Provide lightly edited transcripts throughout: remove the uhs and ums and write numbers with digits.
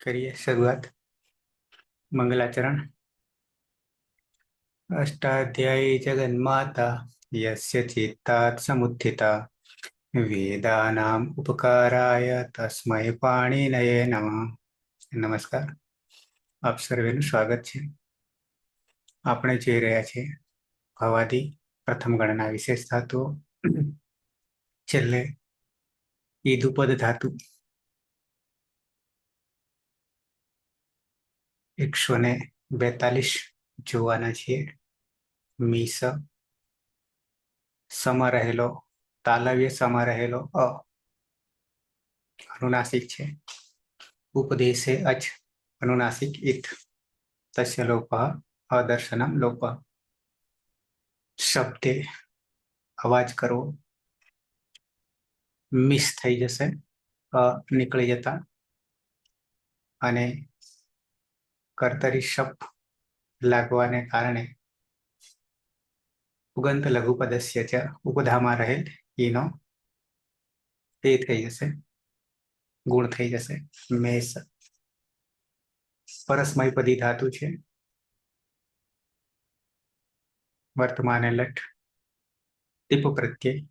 करिए शुरुआत। मंगलाचरण। अष्टाध्यायी जगन्माता यस्य चित्तात् समुत्थिता वेदानाम् उपकाराय तस्मै पाणिनये नमः। नमस्कार, આપ સર્વેનું સ્વાગત છે. આપણે જોઈ રહ્યા છીએ ભવાદી પ્રથમ ગણના વિશેષ ધાતુઓ, છેલ્લે ઈદુપદ ધાતુ 142 જોવાના છીએ. મીસ સમા રહેલો તાલવ્ય સમા રહેલો અ અનુનાસિક છે. ઉપદેશે અચ અનુનાસિક ઇત તસ્ય લોપ અદર્શનમ લોપ. શબ્દે અવાજ કરવો મિસ થઈ જશે નીકળી જતા, અને કર્તરી શબ્દ લાગવાને કારણે ઉગંત લઘુપદસ્ય ચ ઉપધામાં રહેલ ઈનો તે થઈ જશે, ગુણ થઈ જશે. મેષ પરસ્મયપદી ધાતુ છે. વર્તમાને લટ ટીપ પ્રત્યય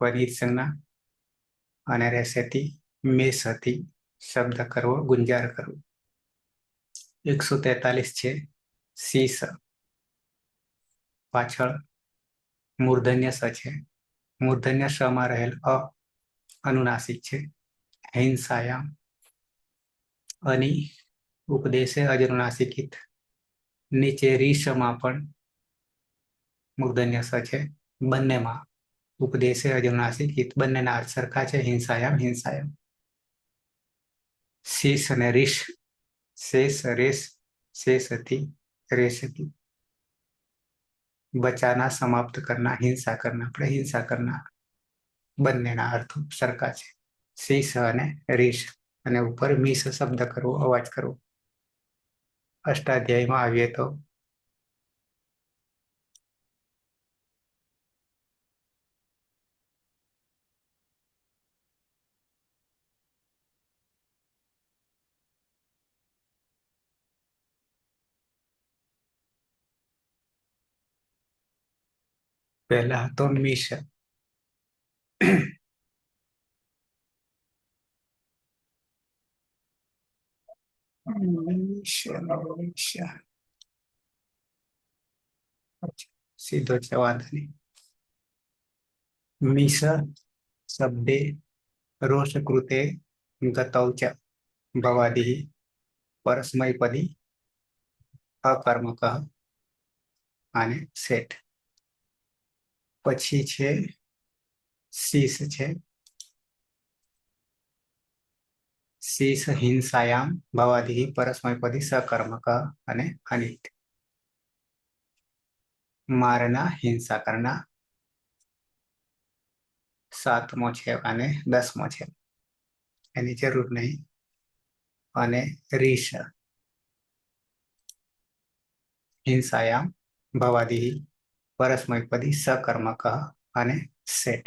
પરીર સંજ્ઞા અને રહેશેથી મેષ હતી શબ્દ કરવો, ગુંજાર કરવો. 143 છે. શીશ પાછળ મૂર્ધન્ય સ છે. મૂર્ધન્ય શમાં રહેલ અ અનુનાસિક છે. હિંસાયામ અની ઉપદેશે અજનુનાસિકિત. નીચે રીશમાં પણ મૂર્ધન્ય સ છે. બંનેમાં ઉપદેશે અજનુનાસિકિત, બંનેના અર્થ સરખા છે. હિંસાયામ હિંસાયામ. શીશ અને રીશ, શેષ રેશ, શેષ હતી રેશ હતી. બચાના સમાપ્ત કરના, હિંસા કરના, આપણે હિંસા કરના, બંનેના અર્થો સરખા છે. શીશ અને રીશ, અને ઉપર મીસ શબ્દ કરવો, અવાજ કરવો. અષ્ટાધ્યાયમાં આવીએ તો પહેલા હતો મીશ. સીધો છે, વાંધો નહીં. મીસ શબ્દે રોષકૃતે ગતૌ ચ ભવાદિ પરસ્મયપદી અકર્મક અને સેટ. પછી છે શીશ છે. શીશ હિંસાયામ ભવાદિ પરસ્મયપદી સકર્મક અને અનિત. મારના હિંસા કરના 7મો છે અને 10મો છે, એની જરૂર નહીં. અને રીશ હિંસાયામ ભવાદિ પરસ્મયપદી સકર્મક અને સેટ.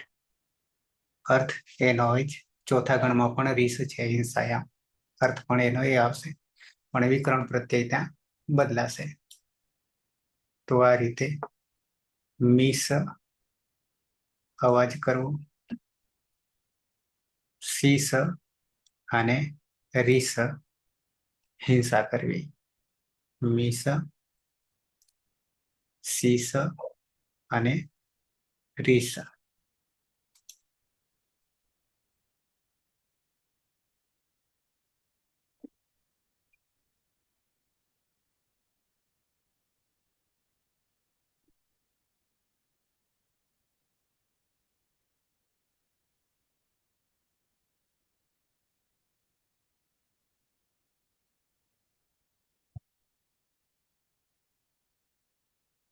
અર્થ એનો હોય જ. ચોથા ગણમાં પણ રીશ છે હિંસાયામ, અર્થ પણ એનો એ આવશે, પણ વિકરણ પ્રત્યય ત્યાં બદલાશે. તો આ રીતે મીસ અવાજ કરવો, શીશ અને રીસ હિંસા કરવી. મીસ શીશ અને રીસ.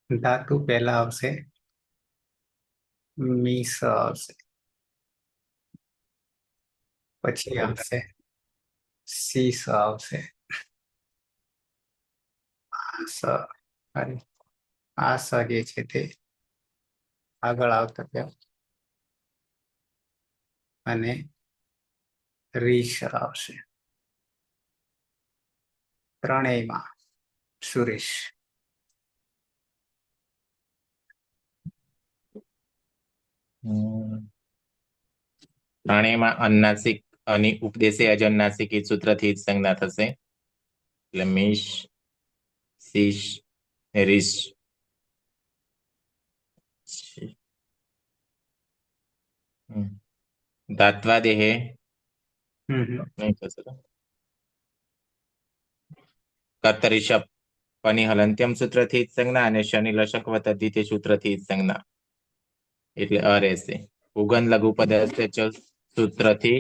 ધાતુ પહેલા આવશે, મીસ આવશે, પછી આવશે શીશ આવશે, આ સ જે છે તે આગળ આવતા અને રીસ આવશે. ત્રણેયમાં સુરેશ. ત્રણેયમાં અનુનાસિક અને ઉપદેશે અજનુનાસિક એ સૂત્રથી જ સંજ્ઞા થશે. એટલે મિશ, શીશ ને રીશ. ધાત્વાદેહે નહીં થશે. કર્તરિષભ પની હલંત્યમ સૂત્રથી જ સંજ્ઞા અને શનિ લશક વતતી તે સૂત્રથી જ સંજ્ઞા. એટલે અ રહેશે. ઉગન લઘુ પદસ્થ સૂત્રથી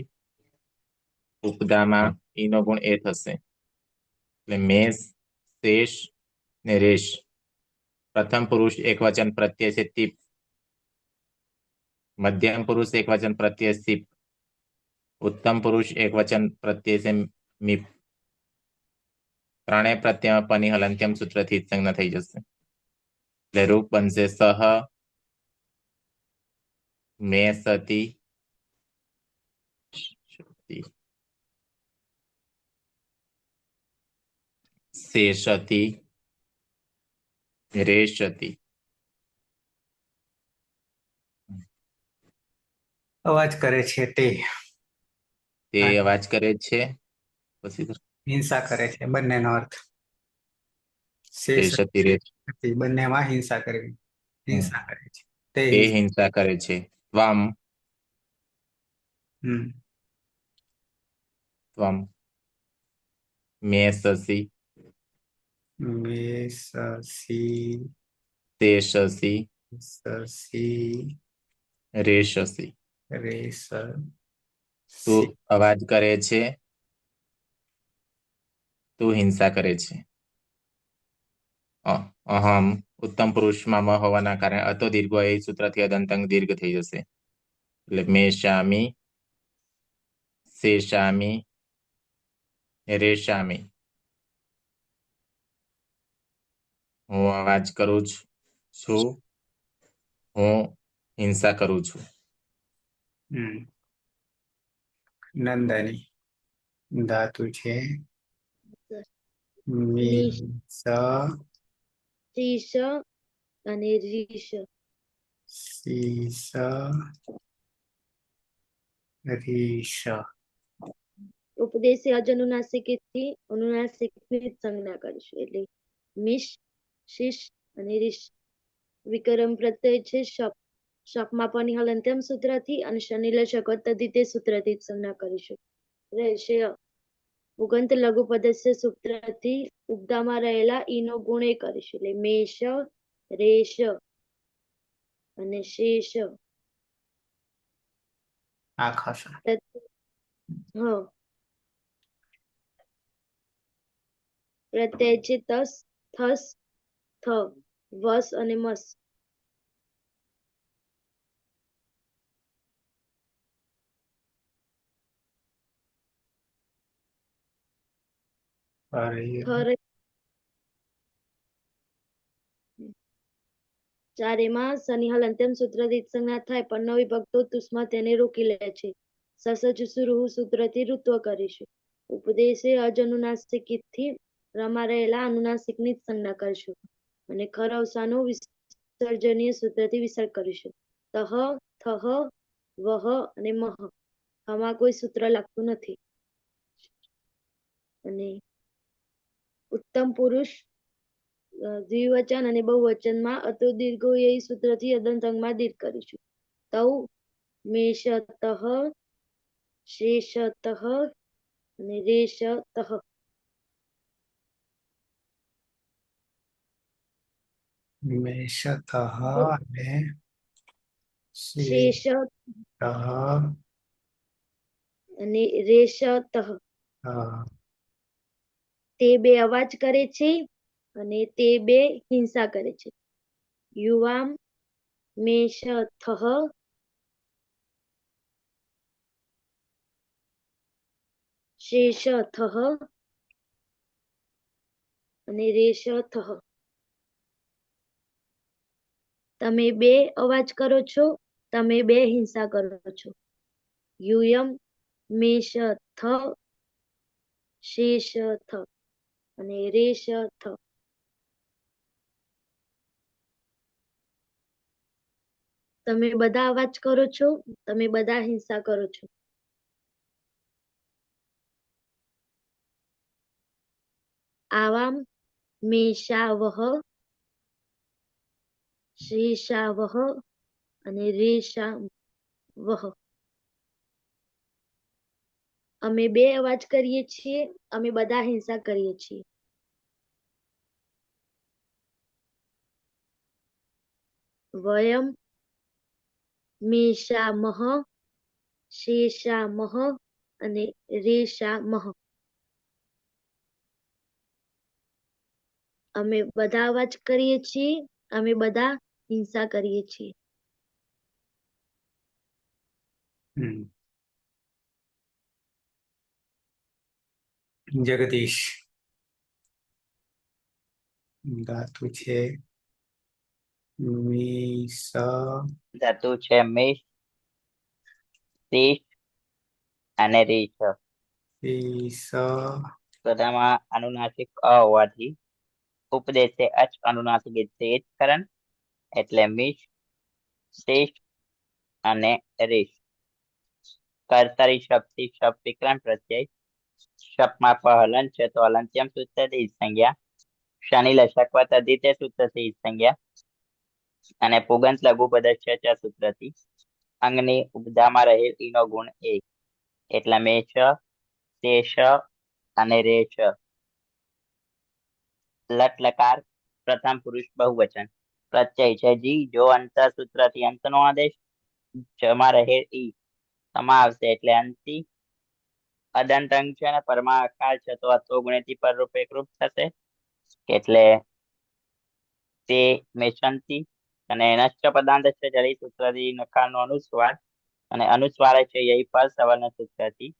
ઉપદામાં ઈનો ગુણ એ થશે. એટલે મેષ, શેષ ને રેશ. પ્રથમ પુરુષ એકવચન પ્રત્યય છે તીપ. મધ્યમ પુરુષ એકવચન પ્રત્યય સીપ. ઉત્તમ પુરુષ એકવચન પ્રત્યય છે મીપ. ત્રણેય પ્રત્યયમાં પની હલંત્યમ સૂત્રથી જ સંજ્ઞા થઈ જશે. એટલે રૂપ બનશે સહ, મેષતી, શેષતી, રેષતી. અવાજ કરે છે તે. તે અવાજ કરે છે. પછી હિંસા કરે છે, બંનેનો અર્થ. શેષતી રેષ. બંનેમાં હિંસા કરવી. હિંસા કરે છે તે તે હિંસા કરે છે. ત્વમ, ત્વમ, મેષસી, મેષસી, શેષસી, શશી, રેષસી. તું રેષસી. અવાજ કરે છે. તું હિંસા કરે છે. અહમ ઉત્તમ પુરુષમાં મ હોવાના કારણે અતો દીર્ઘ એ સૂત્રથી અદંતંગ દીર્ઘ થઈ જશે. એટલે મેષામી, શેષામી, રેષામી. હું અવાજ કરું છું. હું હિંસા કરું છું. નંદની ધાતુ છે નિશ, મીસ, શીશ અને રીશ. શીસ, રીશ. ઉપદેશે અજનુનાસિકથી અનુનાસિકની જ સંજ્ઞા કરીશું. એટલે મિશ, શીશ અને રીશ. વિકરમ પ્રત્યય છે શપ. શપમાં પની હલંત્યમ સૂત્રથી અને શનિલશક વતતી તે સૂત્રથી જ સંજ્ઞા કરીશું. રહેશે ઉગંત લઘુ પદસ્ય સૂત્રથી ઉપદામાં રહેલા ઈનો ગુણ એ કરીશું. એટલે મેષ, રેશ અને શેષ. આ ખાસા પ્રત્યય છે તસ, થસ, થ, વસ અને મસ. ચારેમાં શનિ હલંત્યમ સૂત્રથી સંજ્ઞા થાય પણ ન વિભક્તો તુષ્માં તેને રોકી લે છે. સસજુસુરુહુ સૂત્રથી ઋત્વ કરીશું. ઉપદેશે અજનુનાસિકથી રમા રહેલા અનુનાસિકની જ સંજ્ઞા કરીશું. અને ખરવસાનો વિસર્જનીય સૂત્રથી વિસર્ગ કરીશું. તહ, થહ, વહ અને મહ. આમાં કોઈ સૂત્ર લાગતું નથી. અને ઉત્તમ પુરુષ દ્વિવચન અને બહુવચનમાં અતો દીર્ઘો એ સૂત્રથી અદંતંગમાં દીર્ઘ કરીશું. તૌ, મેષતઃ, શેષતઃ અને રેષતઃ. મેષતઃ અને શેષ શેષતઃ. અને રેષતઃ. તે બે અવાજ કરે છે અને તે બે હિંસા કરે છે. યુવામ મેષથઃ, શેષથઃ અને રેષથઃ. તમે બે અવાજ કરો છો, તમે બે હિંસા કરો છો. યુયમ મેષ થ શેષ થ અને રેશ થ. તમે બધા અવાજ કરો છો, તમે બધા હિંસા કરો છો. આવામ મેષાવહ શેષાવહ અને રેષાવહ. અમે બે અવાજ કરીએ છીએ, અમે બધા હિંસા કરીએ છીએ. વયમ મેષામહ શેષામહ અને રેષામહ. અમે બધા અવાજ કરીએ છીએ, અમે બધા હિંસા કરીએ છીએ. હમ. જગદીશ ધાતુ છે મીસ ધાતુ છે મેષ, શેષ અને રેષ. ઈસ બધામાં અનુનાસિક અ હોવાથી ઉપદેશે અચ અનુનાસિક કરણ એટલે મિશ, શેષ અને રેષ. કર્તરી શબ્દથી શબ્દ વિક્રાંત પ્રત્યય શબ્દમાં હલન છે તો હલંત્યમ સૂત્રથી સંજ્ઞા, શનિ લશક તદ્ધિતે સૂત્રથી સંજ્ઞા અને પુગંત લઘુ પદ સૂત્રથી અંગની ઉપધામાં રહેલ ઈનો ગુણ એક એટલે મેષ, શેષ અને રેષ. લટ લકાર પ્રથમ પુરુષ બહુવચન પ્રત્યય છે જી જો અંતર સૂત્રથી અંતનો આદેશ જમા રહે ઈ સમા આવશે એટલે અંતિ. અદંત અંગ છે ને પરમાકાર છે તો અતો ગુણેથી પર રૂપ એકરૂપ થશે એટલે તે મેષંતી. અને નશ્ચ પદાંત છે જલી સૂત્રથી નકારનો અનુસ્વાર અને અનુસ્વાર છે યહી પર સવર્ણ સૂત્રથી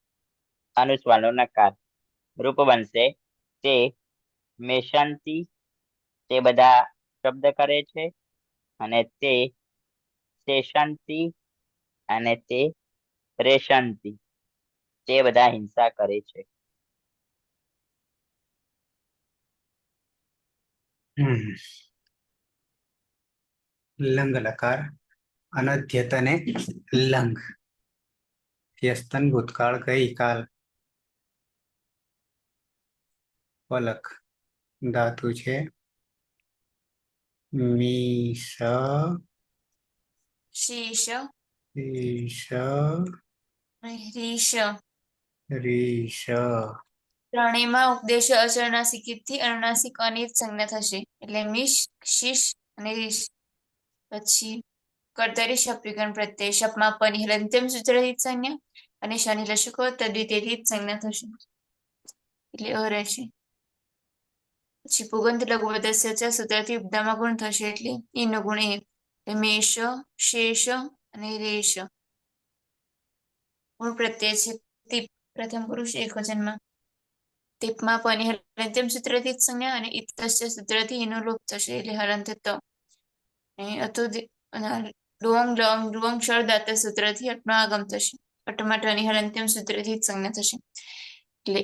અનુસ્વારનો નકાર રૂપ બનશે તે મેષંતી. તે બધા શબ્દ કરે છે અને તે શેષંતી અને તે રેશંતી તે બધા હિંસા કરે છે. લંગ લકાર અનધ્યતને લંગ વ્યસ્તન ભૂતકાળ ગઈકાલ. પલક ધાતુ છે મીસ શેષ ઈશ રીશ. રીશ. ત્રણેયમાં ઉપદેશ અચરનાસિકથી અનુનાસિક અની સંજ્ઞા થશે એટલે મિશ, શીશ અને રીશ. પછી કર્તરી શબ્દવિકરણ પ્રત્યય શપમાં પની હલંત્યમ સૂત્રથી સંજ્ઞા અને શનિ લશકો તદ્વિતીયથી સંજ્ઞા થશે એટલે અ રહેશે. પછી પુગંત લઘુ પદસ્ય સૂત્રથી ઉપધામાં ગુણ થશે એટલે ઈનો ગુણ એક એટલે મેષ, શેષ અને રેશ. ગુણ પ્રત્યય છે તીપ પ્રથમ પુરુષ એકવચનમાં તીપમાં પની હલંત્યમ સૂત્રથી સંજ્ઞા અને ઇતસ્ય સૂત્રથી એનો લોપ થશે એટલે હલંત ત. અતો ડુવંગ લવંગ ડુવંગ ક્ષર દાતા સૂત્રથી અટનો આગમ થશે. અટમાં ટની હલંત્યમ સૂત્રથી સંજ્ઞા થશે એટલે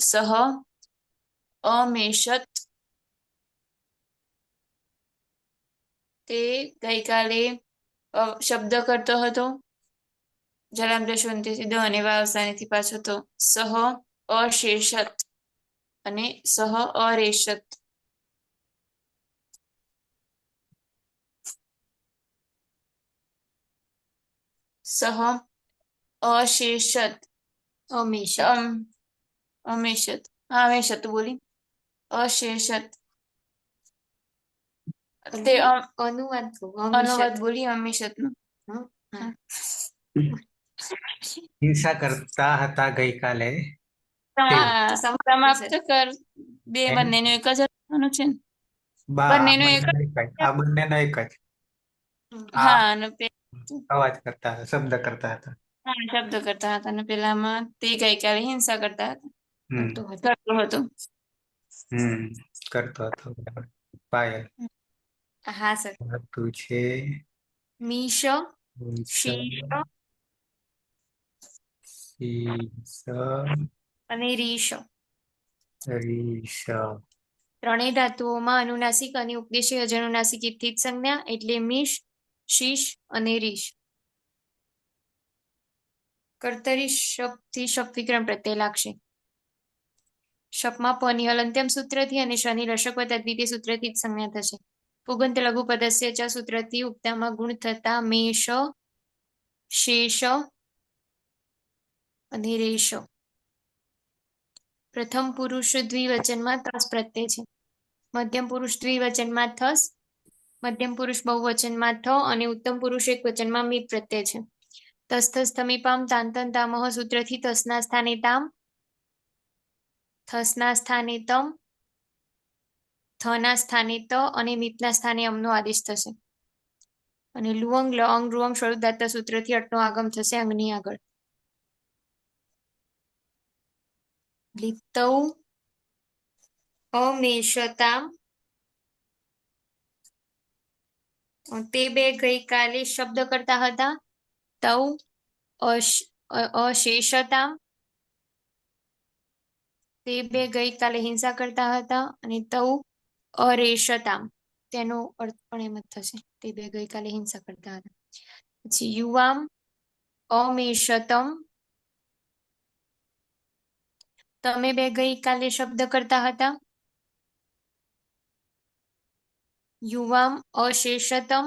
સહ અમેષત. તે ગઈકાલે શબ્દ કરતો હતો જલામ દશવંતીથી દ અને વાવસાનીથી પાછો તો સહ અશેષત અને સહ અરેષત. સહ અશેષત અમેષત અમેષત બોલી અશેષત તે અનુવાદ બોલી અમેષત નો. હિંસા કરતા હતા ગઈકાલે. સમાપ્ત કર બે બંનેનો એક જ અર્થવાનું છે ને બંનેનો એક આ બંનેનો એક જ હા અને અવાજ કરતા હતા, શબ્દ કરતા હતા. શબ્દ કરતા હતા અને પેલામાં તે ગઈકાલે હિંસા કરતા હતા કરતો હતો. કરતો હતો. પાયલ હા સર. તું છે મીશ, શીશ શીશ અને રીશ. રીશ ત્રણેય ધાતુઓમાં અનુનાસિક અને ઉપદેશી અજનુનાસિક ઇત્થિત સંજ્ઞા એટલે મિશ, શીશ અને રીશ. કર્તરી શપથી શપ વિકરણ પ્રત્યય લાગશે. શપમાં પની હલંત્યમ સૂત્રથી અને શની લશક વત્તા દ્વિતીય સૂત્રથી જ સંજ્ઞા થશે. પુગંત લઘુ પદસ્ય ચ સૂત્રથી ઉપતામાં ગુણ થતા મેષ, શેષ અને રેશ. પ્રથમ પુરુષ દ્વિવચનમાં તસ પ્રત્યય છે. મધ્યમ પુરુષ દ્વિવચનમાં થસ, મધ્યમ પુરુષ બહુવચનમાં થ અને ઉત્તમ પુરુષ એક વચનમાં મિત પ્રત્યય છે. તસ્થસ તમીપામ તાંતન તામહ સૂત્રથી તસના સ્થાને તામ, થસના સ્થાને તમ, થના સ્થાને ત અને મિતના સ્થાને અમનો આદેશ થશે. અને લુઅંગ લઅંગ રૂઅંગ સ્વરૂપદાતા સૂત્રથી અટનો આગમ થશે અંગની આગળ. લિપ્તૌ અમેષતામ, તે બે ગઈકાલે શબ્દ કરતા હતા. તૌ અશેષતામ, તે બે ગઈકાલે હિંસા કરતા હતા. અને તૌ અરેષતામ, તેનો અર્થ પણ એમ જ થશે. તે બે ગઈકાલે હિંસા કરતા હતા. પછી યુવામ અમેષતમ, તમે બે ગઈકાલે શબ્દ કરતા હતા. યુવામ અશેષતમ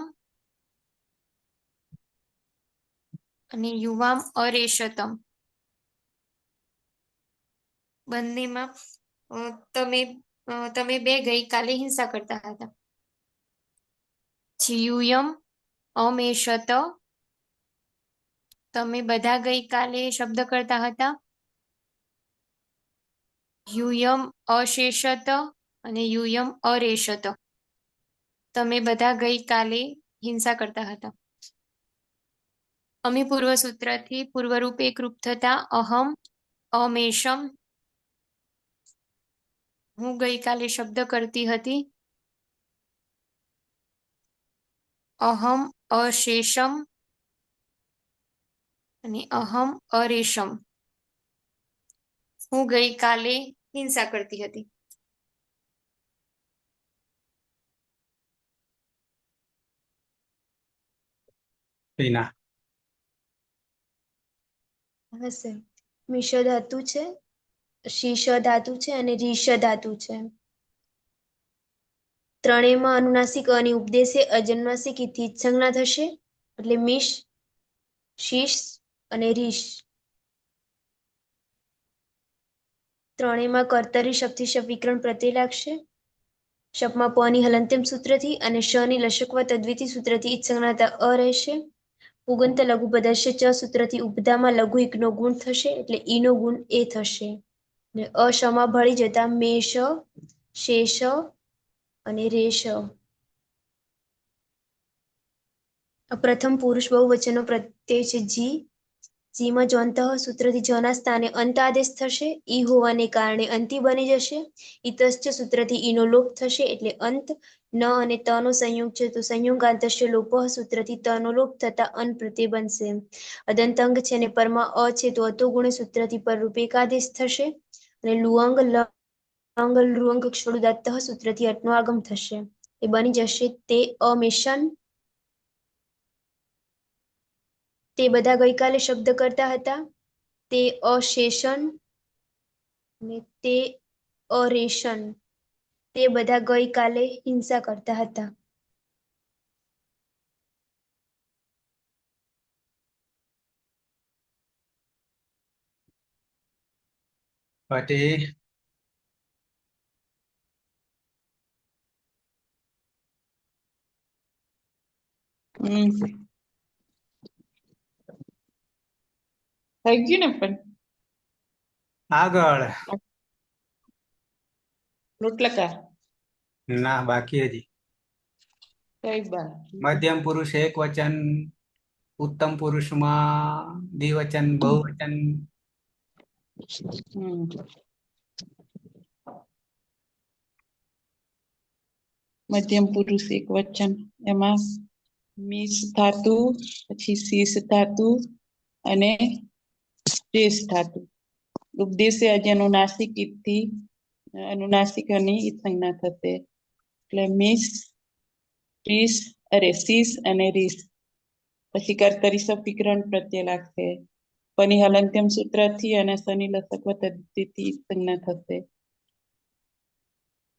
અને યુવામ અરેષતમ. બંનેમાં તમે બે ગઈકાલે હિંસા કરતા હતા. યુયમ અમેષત, તમે બધા ગઈકાલે શબ્દ કરતા હતા. યુયમ અશેષત અને યુયમ અરેષત, તમે બધા ગઈકાલે હિંસા કરતા હતા. અમી પૂર્વ સૂત્રથી પૂર્વરૂપ એકરૂપ થતા અહમ અમેષમ, હું ગઈકાલે શબ્દ કરતી હતી. અહમ અશેષમ અને અહમ અરેષમ, હું ગઈકાલે હિંસા કરતી હતી. ટીના હશે. મિશ ધાતુ છે, શીશ ધાતુ છે અને રીશ ધાતુ છે. ત્રણેયમાં અનુનાસિક અને ઉપદેશે અજન્માસિક ઇથી સંજ્ઞા થશે. એટલે મિશ, શીશ અને રીશ. ત્રણેયમાં કર્તરી શબ્દથી શબ વિકરણ પ્રત્યય લાગશે. શપમાં પની હલંત્યમ સૂત્રથી અને શની લશકવા તદ્વિતી સૂત્રથી ઈજ સંજ્ઞાતા અ રહેશે. પુગંત લઘુ પદસ્ય ચ સૂત્રથી ઉપધામાં લઘુ એકનો ગુણ થશે. એટલે ઈનો ગુણ એ થશે. ને અશમાં ભળી જતા મેષ, શેષ અને રેશ. પ્રથમ પુરુષ બહુવચનનો પ્રત્યય છે જી. જીમાં જોંતઃ સૂત્રથી જના સ્થાને અંત આદેશ થશે. ઈ હોવાને કારણે અંતિ બની જશે. ઇતશ્ચ સૂત્રથી ઈનો લોપ થશે એટલે અંત. ન અને ત નો સંયોગ છે તો સંયોગાંતસ્ય લોપઃ સૂત્રથી ત નો લોપ થતા અન પ્રત્યય બનશે. અદંતંગ છે ને પરમાં અ છે તો અતો ગુણ સૂત્રથી પરરૂપ એકાદેશ થશે. અને લુઅંગ લંગ લુઅંગ ક્ષોડુદાત્તઃ સૂત્રથી અટનો આગમ થશે. એ બની જશે તે અમેશન, તે બધા ગઈકાલે શબ્દ કરતા હતા. તે અશેષન અને તે અરેશન, તે બધા ગઈકાલે હિંસા કરતા હતા. પછી થઈ ગયું ને પણ આગળ રોટલકા ના બાકી હજી. કઈ બાકી મધ્યમ પુરુષ એક વચન, ઉત્તમ પુરુષમાં દ્વિવચન બહુવચન, મધ્યમ પુરુષ એક વચન એમાં મીશ ધાતુ, પછી શીશ ધાતુ અને શેષ ધાતુ. ઉપદેશે અનુનાસિક ઈથી અનુનાસિક અને ઈત સંજ્ઞા થશે એટલે મિસ શીશ અને રીસ. પછી કર્તરી સપીકરણ પ્રત્યય લાગશે. પની હલંત્યમ સૂત્રથી અને શનિ લસક વતથી સંજ્ઞા થશે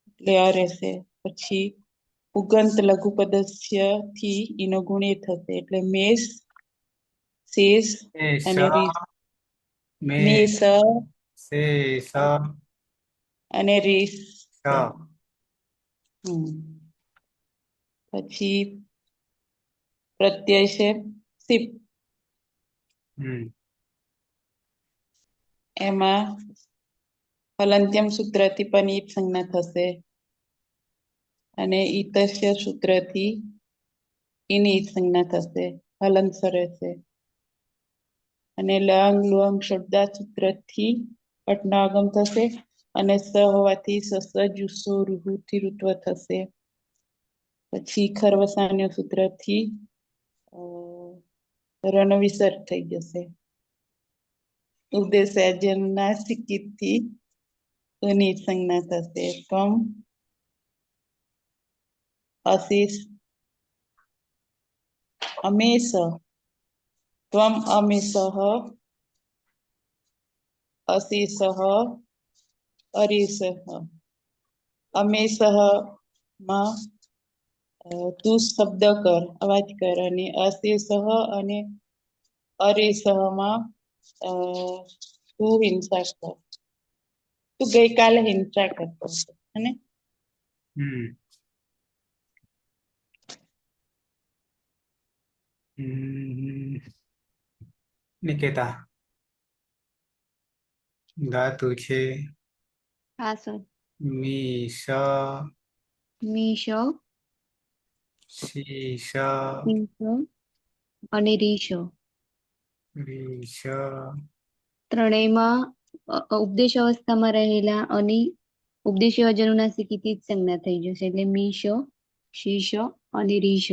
એટલે આ રહેશે. પછી ઉગંત લઘુ પદસ્ય થી એનો ગુણ એ થશે એટલે મેષ શેષ અને રીસ. મે મેષ સે સ અને રીસ. સ પછી પ્રત્યય છે સિપ. હમ એમાં હલંત્યમ સૂત્રથી પણ ઈત સંજ્ઞા થશે અને ઈતસ્ય સૂત્રથી એની ઈત સંજ્ઞા થશે. હલંત રહેશે અને લંગ લુઅંગ શબ્દા સૂત્રથી પટના આગમ થશે અને સ હોવાથી સસ જુસ્સો રૂહુથી ઋત્વ થશે. પછી ખરવસાન્ય સૂત્રથી રણ વિસર્ગ થઈ જશે. ઉદ્દેશ ના સિક્કિતથી ની સંજ્ઞા થશે. કમ અશીષ અમેશ ત્વમ અમેશ અશીષ અરીષ. અમેશ માં તું શબ્દ કર અવાજ કર અને અશીષ અને અરીસમાં તું હિંસા કર. તું ગઈકાલે હિંસા કરતો હતો અને હમ હમ. નિકેતા ધાતુ છે હા સર. મી સ મીશ શીશ અને રીશ રીશ ત્રણેયમાં ઉપદેશ અવસ્થામાં રહેલા અને ઉપદેશ અનુનાસિકથી જ સંજ્ઞા થઈ જશે એટલે મીશ શીશ અને રીશ.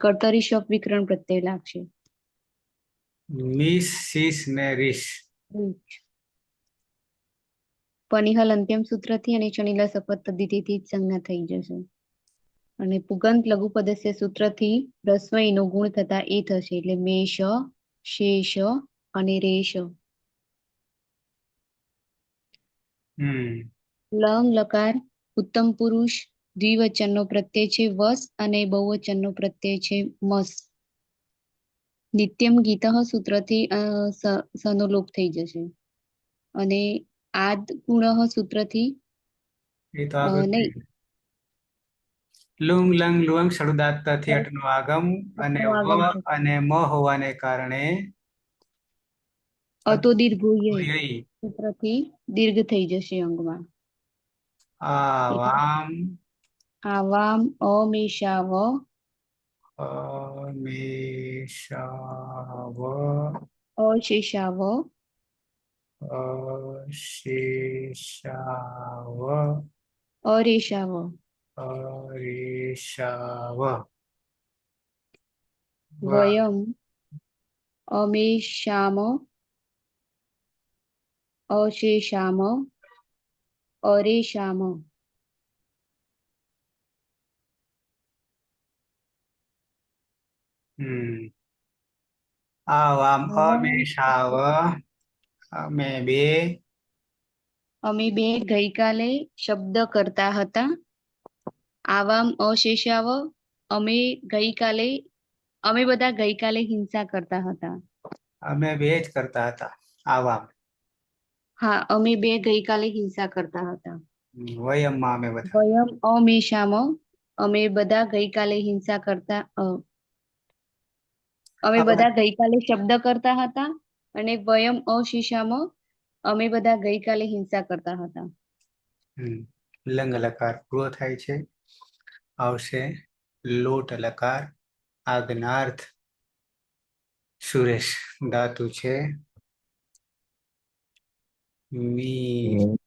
કર્તરી શપ વિકરણ પ્રત્યય લાગશે. મીસ શીશ ને રીશ. પનિહલ અંત્યમ સૂત્રથી અને ચણીલા શપથ પદ્ધતિથી જ સંજ્ઞા થઈ જશે અને પુગંત લઘુ પદસ્ય સૂત્રથી રસ્વઈનો ગુણ થતા એ થશે એટલે મેષ શેષ અને રેશ. લંગ લકાર ઉત્તમ પુરુષ દ્વિવચનનો પ્રત્યય છે વસ અને બહુવચનનો પ્રત્યય છે મસ. નિત્યમ ગીત સૂત્રથી સનો લોપ થઈ જશે અને આદ ગુણ સૂત્રથી એ તો આગળ નહીં લુંગ લંગ લુઅંગ શરૂદાત થી અટનો આગમ અને વ આગમ થશે. અને મ હોવાને કારણે અતો દીર્ઘોય યઈ સૂત્રથી દીર્ઘ થઈ જશે અંગમાં. આવામ આવામ અમેષાવ અમેષાવ અશેષાવ અશેષાવ અરેષાવ અરેષાવ વયમ અમેષામ અશેષામ અરેષામ. આવામ અમેષાવ અમે બે ગઈકાલે શબ્દ કરતા હતા. આવામ અશેષાવ અમે બધા ગઈકાલે હિંસા કરતા હતા. અમે બે જ કરતા હતા. આવામ હા અમે બે ગઈકાલે હિંસા કરતા હતા. વયમમાં અમે બધા વયમ અમેષામ અમે બધા ગઈકાલે હિંસા કરતા અમે બધા ગઈકાલે શબ્દ કરતા હતા અને વયમ અશીશામ અમે બધા ગઈકાલે હિંસા કરતા હતા. લંગ લકાર પૂરો થાય છે. આવશે લોટ લકાર આજ્ઞાર્થ. સુરેશ ધાતુ છે મી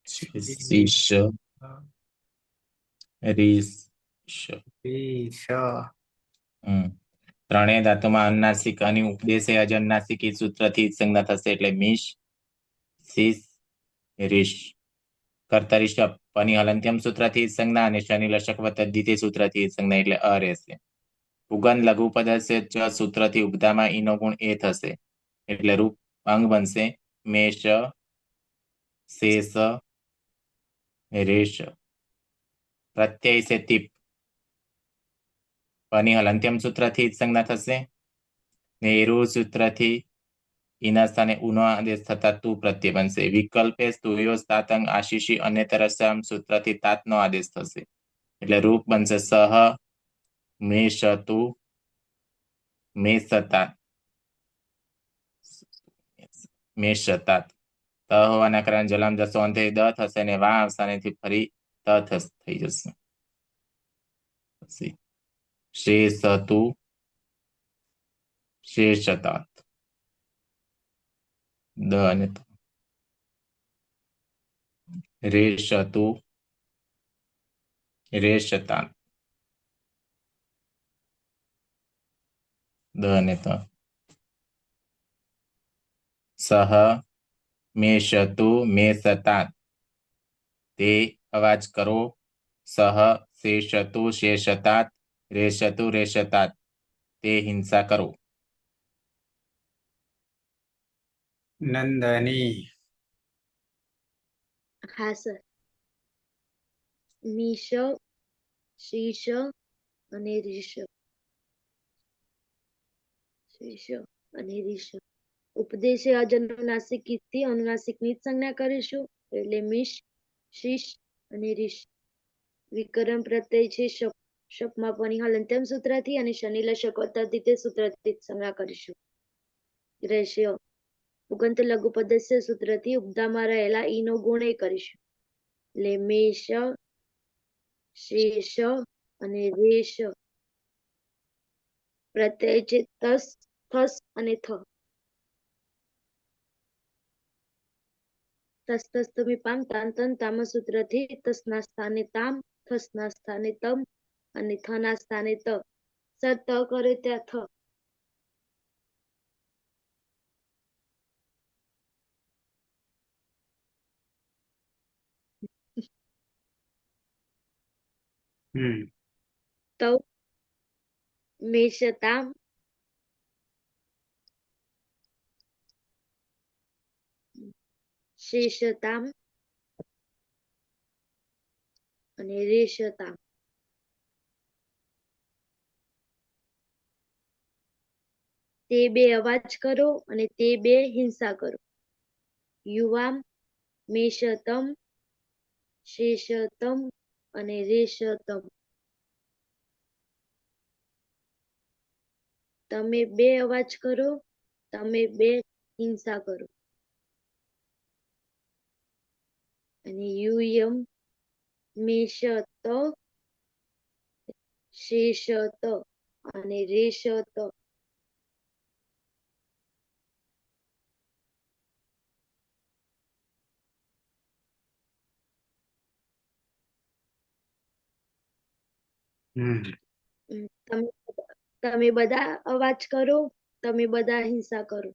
શીશ રીશ. ત્રણેય ધાતુમાં અનુનાસિક અને ઉપદેશે અજનુનાસિક ઈ સૂત્રથી જ સંજ્ઞા થશે એટલે મિશ શીશ રીશ. કર્તરી શપ પની હલંત્યમ સૂત્રથી જ સંજ્ઞા અને શનિ લશક વતદ્ધિતે સૂત્રથી જ સંજ્ઞા એટલે અ રહેશે. ઉગન લઘુ પદસ્ય ચ સૂત્રથી ઉપધામાં ઈનો ગુણ એ થશે એટલે રૂપ અંગ બનશે મેષ શેષ રેશ. પ્રત્યય છે તીપ પની હલંત્યમ સૂત્રથી જ સંજ્ઞા થશે ને એરુ સૂત્રથી ઈના સ્થાને ઉનો આદેશ થતા તું પ્રત્યય બનશે. વિકલ્પે સ્તુયો તાતંગ આશીષી અને તરસ્યામ સૂત્રથી તાતનો આદેશ થશે એટલે રૂપ બનશે સહ મેષતુ મેષતા મેષતાત. ત હોવાના કારણે જલામ જસો અંતે દ થશે ને વા અવસાનેથી ફરી ત થઈ જશે. પછી શેષતુ શેષતાત દ અને ત. રેષતુ રેષતાત દ અને ત. સહ મેષતુ મેષતાત તે અવાજ કરો. સહ શેષતુ શેષતાત રેષતુ રેષતાત તે હિંસા કરો. નંદની હા સર. મીશ શીશ અને રીશ. શીશ અને રીશ. ઉપદેશે અજનુનાસિક થી અનુનાસિકની જ સંજ્ઞા કરીશું એટલે મિશ શીશ અને રીશ. વિકર્મ પ્રત્યય છે શપ. શપમાં પની હલંત્યમ સૂત્રથી અને શનિ લશક વતદ્ધિતે સૂત્રથી જ સંજ્ઞા કરીશું. રહેશે ઉગંત લઘુ પદસ્ય સૂત્રથી ઉપધામાં રહેલા ઈનો ગુણ એ કરીશું એટલે મેષ શેષ અને રેશ. પ્રત્યય છે તસ થસ અને થ. તસ તસ તમે પામ તાન તન તામ સૂત્રથી તસના સ્થાને તામ થસના સ્થાને તમ અને થના સ્થાને ત. સર ત કરે ત્યાં થ. તવ મેષતામ શેષતામ અને રેષતામ. તે બે અવાજ કરો અને તે બે હિંસા કરો. યુવામ મેષતમ શેષતમ અને રેષતમ. તમે બે અવાજ કરો તમે બે હિંસા કરો. અને યુયમ મેષત શેષત અને રેષત. તમે બધા અવાજ કરો તમે બધા હિંસા કરો.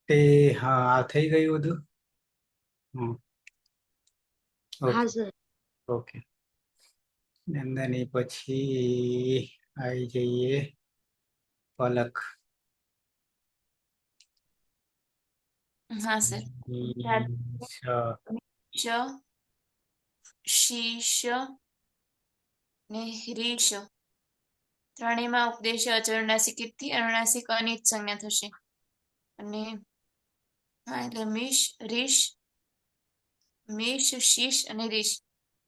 તે હા આ થઈ ગયું બધું. હા સર. ઓકે. નંદની પછી આવી જઈએ પલક. હા સર. શ શીશ ને રીશ. ત્રણેયમાં ઉપદેશ અચરનાસિક થી અનુનાસિક અની જ સંજ્ઞા થશે અને હા એટલે મિશ રીશ મેષ શીશ અને રીશ.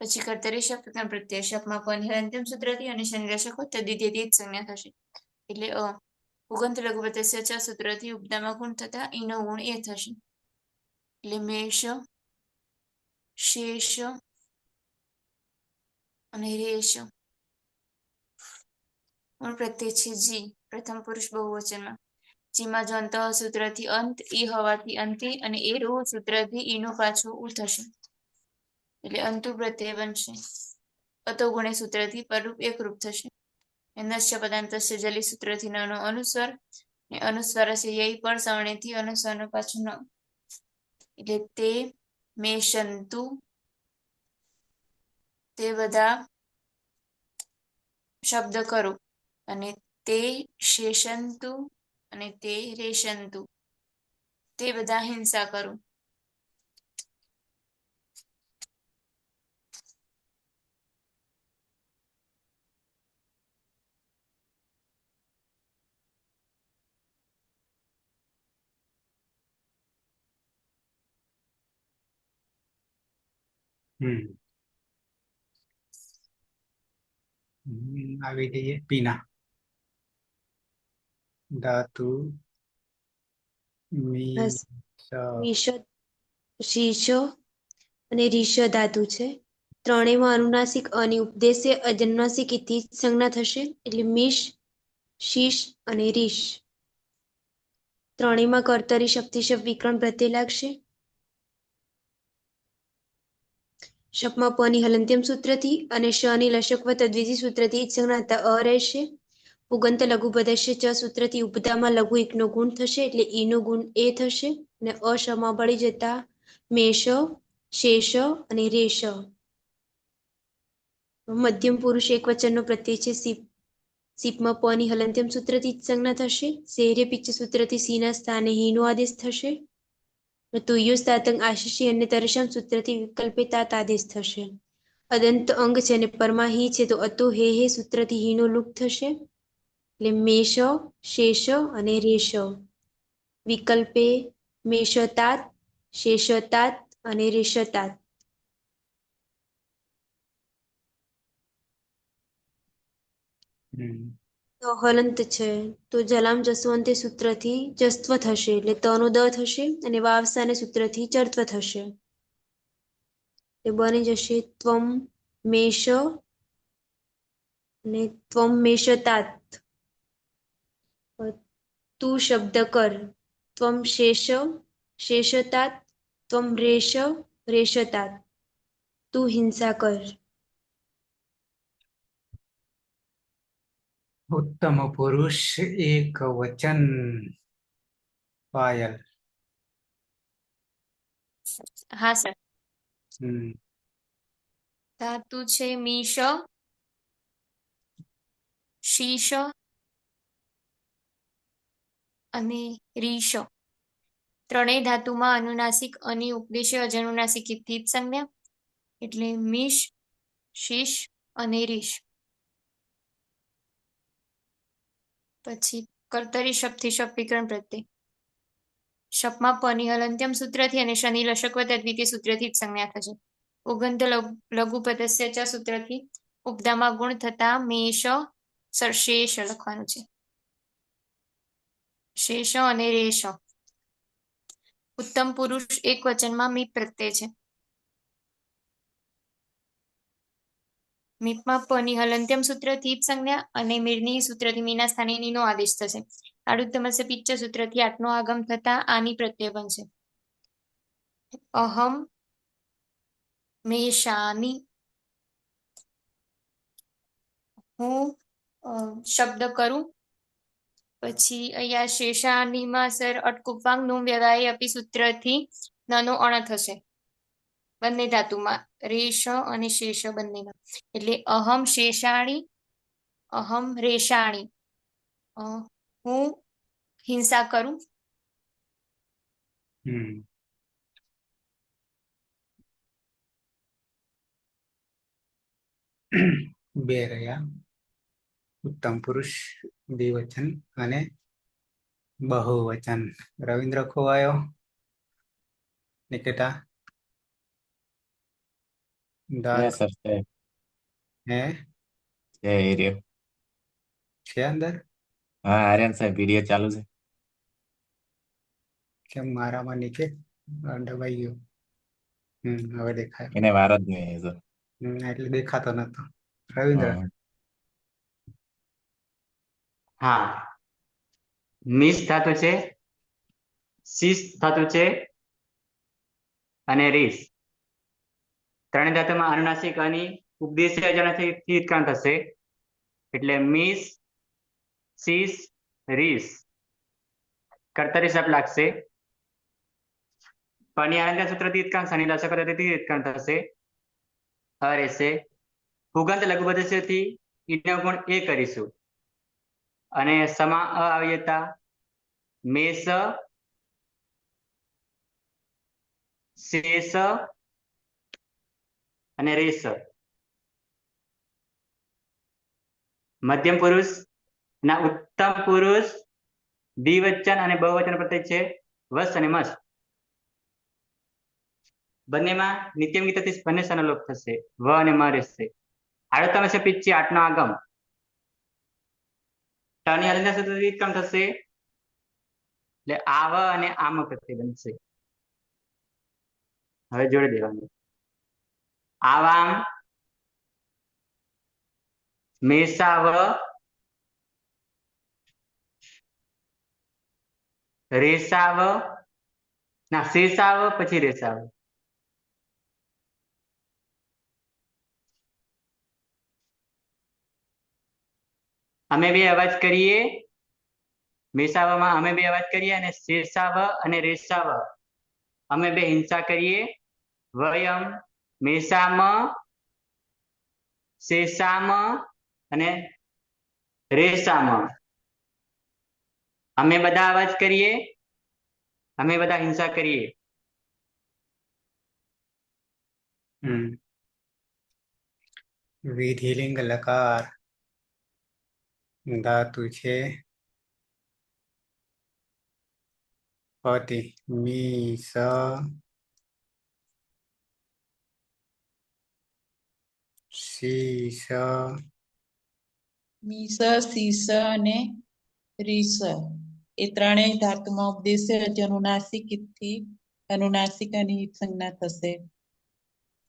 પછી કર્તરી શપ પ્રત્યય શપમાં પની અંતિમ સૂત્રથી અને શનિ લશક તદ્ધિતેથી જ સંજ્ઞા થશે એટલે અ. ઉગંત લઘુ પ્રત્યય ચ સૂત્રથી ઉપદામાં ગુણ થતા ઈનો ગુણ એ થશે એટલે મેષ શેષ અને રેશ. ગુણ પ્રત્યય છે જી પ્રથમ પુરુષ બહુવચનમાં. જીમાં જો અંત સૂત્રથી અંત ઈ હોવાથી અંતિ અને એ રૂ સૂત્રથી ઈનું પાછું ઉ થશે એટલે અંતુ પ્રત્યય બનશે. અતોગુણે સૂત્રથી પરરૂપ એકરૂપ થશે. નશ્ય પદાંતસ્ય જલી સૂત્રથી નનો અનુસ્વાર ને અનુસ્વારસ્ય યય પર સવર્ણેથી અનુસ્વારનો પાછું ન. એટલે તે મેષંતુ તે બધા શબ્દ કરો અને તે શેષંતુ અને તે રેશંતુ તે બધા હિંસા કરો. આવી જઈએ પીના. ધાતુ બસ. વિષ શીર્ષ અને રીષ ધાતુ છે. ત્રણેયમાં અનુનાસિક અને ઉપદેશ્ય અજન્માસિક થી સંજ્ઞા થશે એટલે મીશ, શીશ અને રીશ. ત્રણેયમાં કર્તરી શબ્દ વિકરણ પ્રત્યય લાગશે. શપમાં પ ની હલંત્યમ સૂત્રથી અને શ ની લશક વ તદ્વિધિ સૂત્રથી સંજ્ઞા અ રહેશે. પુગંત લઘુ પદસ્ય ચ સૂત્રથી ઉપદામાં લઘુ એકનો ગુણ થશે એટલે ઈનો ગુણ એ થશે અને અશમાં ભળી જતા મેષ, શેષ અને રેશ. મધ્યમ પુરુષ એક વચનનો પ્રત્યય છે સીપ. સીપમાં પ ની હલંત્યમ સૂત્રથી સંજ્ઞા થશે. શેર્ય પિચ્ચ સૂત્રથી સી ના સ્થાને હીનો આદેશ થશે. તુય્યોસ્તાતંગ આશિષી અને તરશમ સૂત્રથી વિકલ્પે તાત આદેશ થશે. અદંત અંગ છે અને પરમાહી છે તો અતો હે સૂત્રથી હીનો લુક થશે એટલે મેષ, શેષ અને રેશ. વિકલ્પે મેષતાત, શેષતાત અને રેશતાત. હલંત છે તો જલામ જસવંતે સૂત્રથી જસ્ત્વ થશે એટલે તનો દ થશે અને વાવસાને સૂત્રથી ચર્ત્વ થશે. એ બની જશે ત્વમ મેષ અને ત્વમ મેષતાત. તું શબ્દ કર. ત્વમ શેષ, શેષતાત. ત્વમ રેશ, રેશતાત. તું હિંસા કર. ઉત્તમ પુરુષ એક વચન. પાયલ. હા સર. હમ ધાતુ છે મીશ, શીશ અને રીશ. ત્રણેય ધાતુમાં અનુનાસિક અને ઉપદેશ્ય અજનુનાસિક થી જ સંજ્ઞા એટલે મીશ, શીશ અને રીશ. પછી કર્તરી શબ્દથી શબ્દ વિકરણ પ્રત્યય. શપમાં પ ની હલંત્યમ સૂત્રથી અને શનિ લશક વ તદ્વિતીય સૂત્રથી જ સંજ્ઞા થશે. ઉગંત લઘુ પદસ્ય ચ સૂત્રથી ઉપદામાં ગુણ થતા મેષ, શેષ લખવાનું છે. શેષ અને રેશ. ઉત્તમ પુરુષ એક વચનમાં મીપ પ્રત્યય છે. મીપમાં પ ની હલંત્યમ સૂત્રથી જ સંજ્ઞા અને મીરની સૂત્રથી મીના સ્થાને નીનો આદેશ થશે. આડુત્તમસ્ય પિચ્ચ સૂત્રથી આટનો આગમ થતા આની પ્રત્યય બનશે. અહમ મેષાની. હું શબ્દ કરું. પછી અહીંયા શેષાનીમાં સર અટકુપાંગ નું વ્યવાય આપી સૂત્રથી નાનો અણ થશે. બંને ધાતુમાં રેશ અને શેષ બંનેમાં એટલે અહમ શેષાણી, અહમ રેશાણી. હું હિંસા કરું. બે રહ્યા. ઉત્તમ પુરુષ દ્વિવચન અને બહુવચન. રવિન્દ્ર ખોવાયો. નિકેતા દાંત સર છે હે એરિયો. છે અંદર. હા આર્યન સાહેબ વિડીયો ચાલુ છે. કેમ મારામાં નીચે દબાઈ ગયો. હવે દેખાય. એને વાર જ નહીં સર. એટલે દેખાતો નતો. રવિન્દ્ર. હા, મિસ ધાતુ છે, શીશ ધાતુ છે અને રીસ. ત્રણેય ધાતુમાં અનુનાસિક અને ઉપદેશ્ય અજાણ્યાથી ઉત્ક્રાંત થશે એટલે મિસ સીસ રીસ કર્તરી શબ્દ લાગશે પની અલંકાર સૂત્રથી ઉત્ક્રાંત શનિ લસક પદ્ધતિથી ઉત્ક્રાંત થશે રહેશે પુગંત લઘુ પદ્ધતિથી ઈનો ગુણ એ કરીશું અને સમા આવી જતા મેષ શેષ અને રેસ મધ્યમ પુરુષ ના ઉત્તમ પુરુષ દ્વિવચન અને બહુવચન પ્રત્યય છે વસ અને મસ બંનેમાં નિત્યમ ગીતથી બંને સનલોપ થશે વ અને મ રહેશે આડતમ છે પિચ્છી આઠનો આગમ ટની અલંકાર સૂત્રથી ઉત્ક્રમ થશે એટલે આવ અને આમ પ્રત્યય બનશે હવે જોડી દેવાનું આવામ મેષાવ રેસાવ ના શેષાવ પછી રેસાવ અમે બે અવાજ કરીએ મેષાવામાં અમે બે અવાજ કરીએ અને શેષાવ અને રેસાવ અમે બે હિંસા કરીએ વયમ મેષામ શેષામ અને રેસામ અમે બધા અવાજ કરીએ અમે બધા હિંસા કરીએ વિધિલિંગ લકાર ધાતુ છે પતિ મી સ શીશ મીસ સીસ અને રીસ એ ત્રણેય ધાતુમાં ઉપદેશે અનુનાસિક થી અનુનાસિક અને ઈત સંજ્ઞા થશે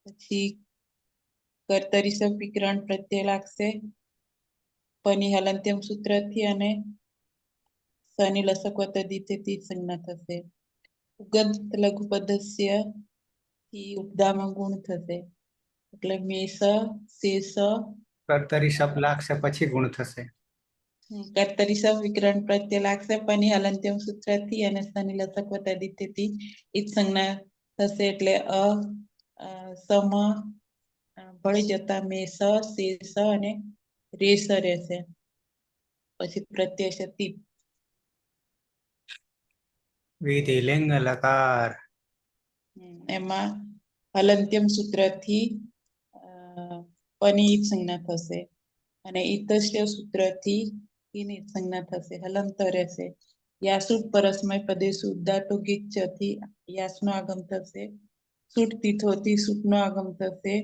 પછી કર્તરી શબ્દ વિકરણ પ્રત્યય લાગશે પની હલંત્યમ સૂત્રથી અને સની લસક વતદિથી સંજ્ઞા થશે ઉગંત લઘુ પદસ્ય થી ઉપદામાં ગુણ થશે એટલે મેષ શેષ કર્તરી શબ્દ લાગશે પછી ગુણ થશે કર્તરી શબ્દ વિકરણ પ્રત્યય લાગશે પની હલંત્યમ સૂત્રથી અને સની લસક વતદિથી ઈત સંજ્ઞા થશે એટલે સમ ભળી જતા મેષ શેષ અને રેસ રહેશે પછી પ્રત્યય છે તી વિધિલિંગ લકાર એમાં હલંત્યમ સૂત્રથી પની ઈત સંજ્ઞા થશે અને ઈતસ્ય સૂત્રથી ઈની સંજ્ઞા થશે હલંત રહેશે યાસુટ પરસ્મય પદેશુ ઉદ્દાતો ગીચથી યાસનો આગમ થશે સુટ તીથોથી સુટનો આગમ થશે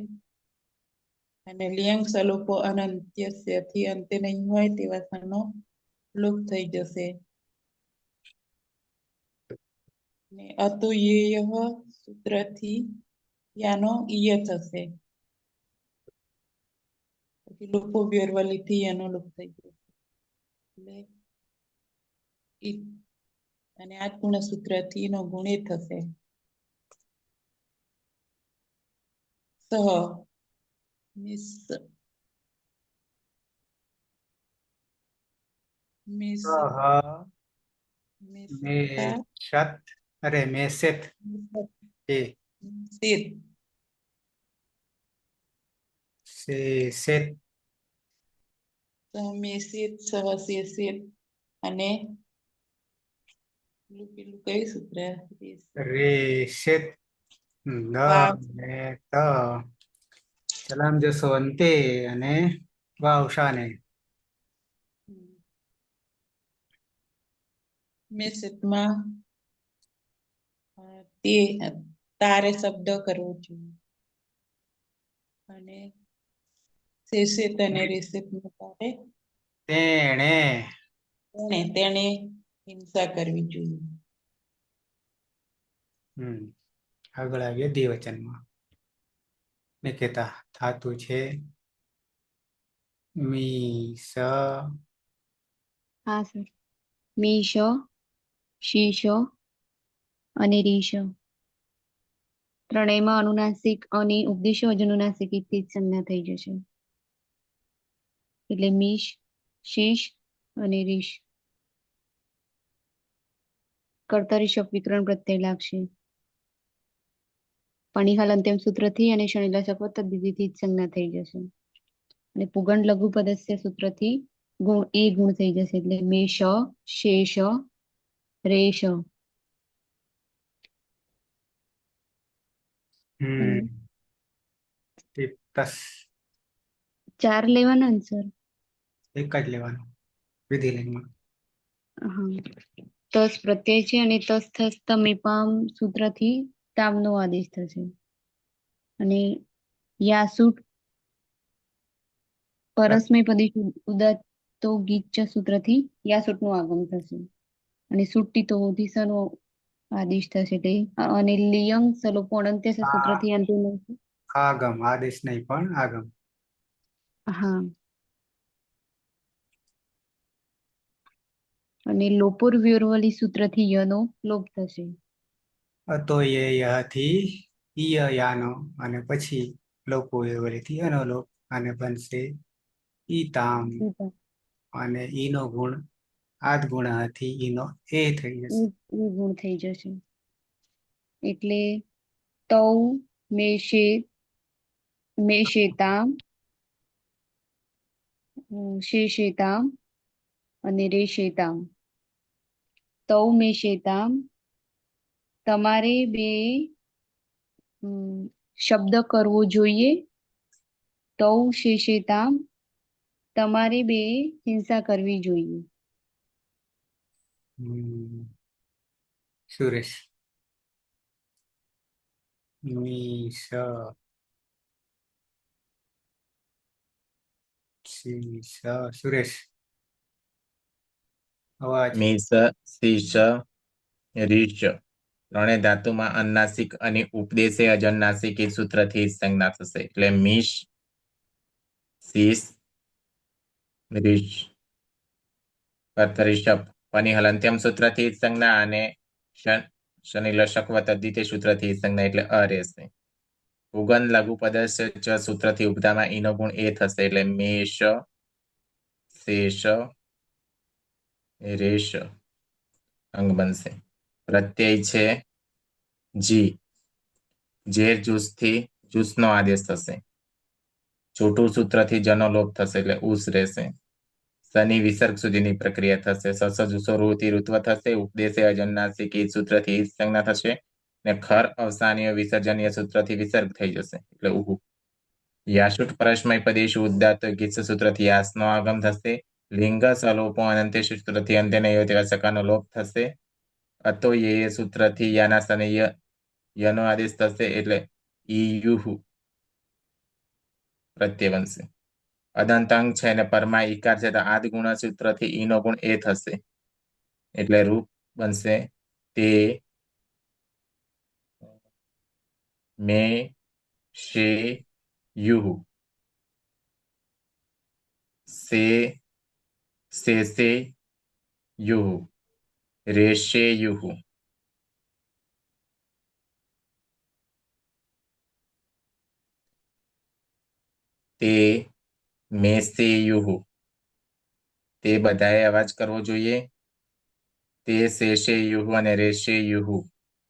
અને લિયંગ સલોપો અનંત્યથી અંતે નહીં હોય તેવા સનો લોપ થઈ જશે ને અતુયેય સૂત્રથી યાનો ઈય થશે પછી લોપો બેરવલીથી યાનો લોપ થઈ જશે એટલે અને આ ગુણ સૂત્રથી નો ગુણ એ થશે સહ મિસ મિસ મેષત અરે મેષેત એ શેત શેષેત મેષેત સહશેષેત અને પેલું કઈ સૂત્ર રેષેત દ ને ત ચલામ જશો અંતે અને વાવશાને મેષેતમાં તે તારે શબ્દ કરવો જોઈએ અને શેષેત અને રેષેત તારે તેને હિંસા કરવી જોઈએ આગળ આવીએ દ્વિવચનમાં ને કહેતા ધાતુ છે મી સ હા સર મીશ શીશ અને રીશ ત્રણેયમાં અનુનાસિક અને ઉપદેશ અનુનાસિક થી જ સંજ્ઞા થઈ જશે. એટલે મીશ, શીશ અને રીશ. કર્તરી શબ્દ વિકરણ પ્રત્યય લાગશે. પણિહાલ અંત્યમ સૂત્રથી અને શનિલશક તદ્ધિતિથી જ સંજ્ઞા થઈ જશે. અને પુગંડ લઘુ પદસ્ય સૂત્રથી ગુણ એ ગુણ થઈ જશે. એટલે મેષ, શેષ, રેશ. તસ 4 લેવાના ને સર? એક જ લેવાનું વિધિલિંગમાં. હા, તસ પ્રત્યય છે અને તસ થસ તમેપામ સૂત્રથી તામનો આદેશ થશે. અને યાસુટ પરસ્મય પદી ઉદાત્તો ગીચ સૂત્રથી યાસુટ નું આગમ થશે. અને સુટ્ટી તો નો આદેશ થશે તે. અને લિયંગ સલોપો અનંત્ય સૂત્રથી અંતિમ. આગમ, આદેશ નહીં પણ આગમ. હા. અને લોપોર વ્યોરવલી સૂત્રથી યનો લોપ થશે. તો એ યથી ઈય યાનો અને પછી લોકો વલીથી અનો લોપ અને બનશે ઈ તામ. અને ઈનો ગુણ આદ ગુણથી ઈનો એ થઈ જશે. ઈ ગુણ થઈ જશે. એટલે તૌ મેષેતામ શેષેતામ અને રેશેતામ. તૌ મેષેતામ તમારે બે શબ્દ કરવો જોઈએ. તૌ શેષેતામ તમારે બે હિંસા કરવી જોઈએ. સુરેશ. મીશ, શીશ, સુરેશ અવાજ. મીશ, શીશ, રીશ. ત્રણેય ધાતુમાં અનુનાસિક અને ઉપદેશે અજનુનાસિક એ સૂત્રથી જ સંજ્ઞા થશે. એટલે મીશ, શીશ, રીશ. કર્તરી શબ્દ પનિહલ અંત્યમ સૂત્રથી જ સંજ્ઞા અને શનિલશક તદ્ધિતે સૂત્રથી જ સંજ્ઞા એટલે અ રહેશે. ઉગન લઘુ પદસ્ય ચ સૂત્રથી ઉપધામાં ઈનો ગુણ એ થશે. એટલે મેષ, શેષ, રેશ અંગ બનશે. પ્રત્યય છે જી. ઝેર જૂસથી જૂસનો આદેશ થશે. છોટું સૂત્રથી જનો લોપ થશે એટલે ઉસ રહેશે. શનિ વિસર્ગ સુધીની પ્રક્રિયા થશે. સસ જુસો રૂથી ઋત્વ થશે. ઉપદેશે અજનુનાસિક એ સૂત્રથી સંજ્ઞા થશે. ને ખર અવસાનીય વિસર્જનીય સૂત્રથી વિસર્ગ થઈ જશે એટલે ઉહુ. યાશુટ પરસ્મય પદેશુ ઉદાત્ત ગીચ સૂત્રથી યાસનો આગમ થશે. લિંગ સલોપો અનંત્ય સૂત્રથી અંત્યને સકાનો લોપ થશે. અતો એ સૂત્રથી યાના સ્થાને યનો આદેશ થશે એટલે ઈયુહુ પ્રત્યય બનશે. અદંતાંગ છે અને પરમાં ઈકાર છે તો આદ ગુણ સૂત્રથી ઈનો ગુણ એ થશે એટલે રૂપ બનશે તે મે શે યુહુ. સે યુહુ. રેશે યુહુ. તે મેસે યુહુ. તે બધાએ અવાજ કરવો જોઈએ. તે શેષે યુહુ અને રેશે યુહુ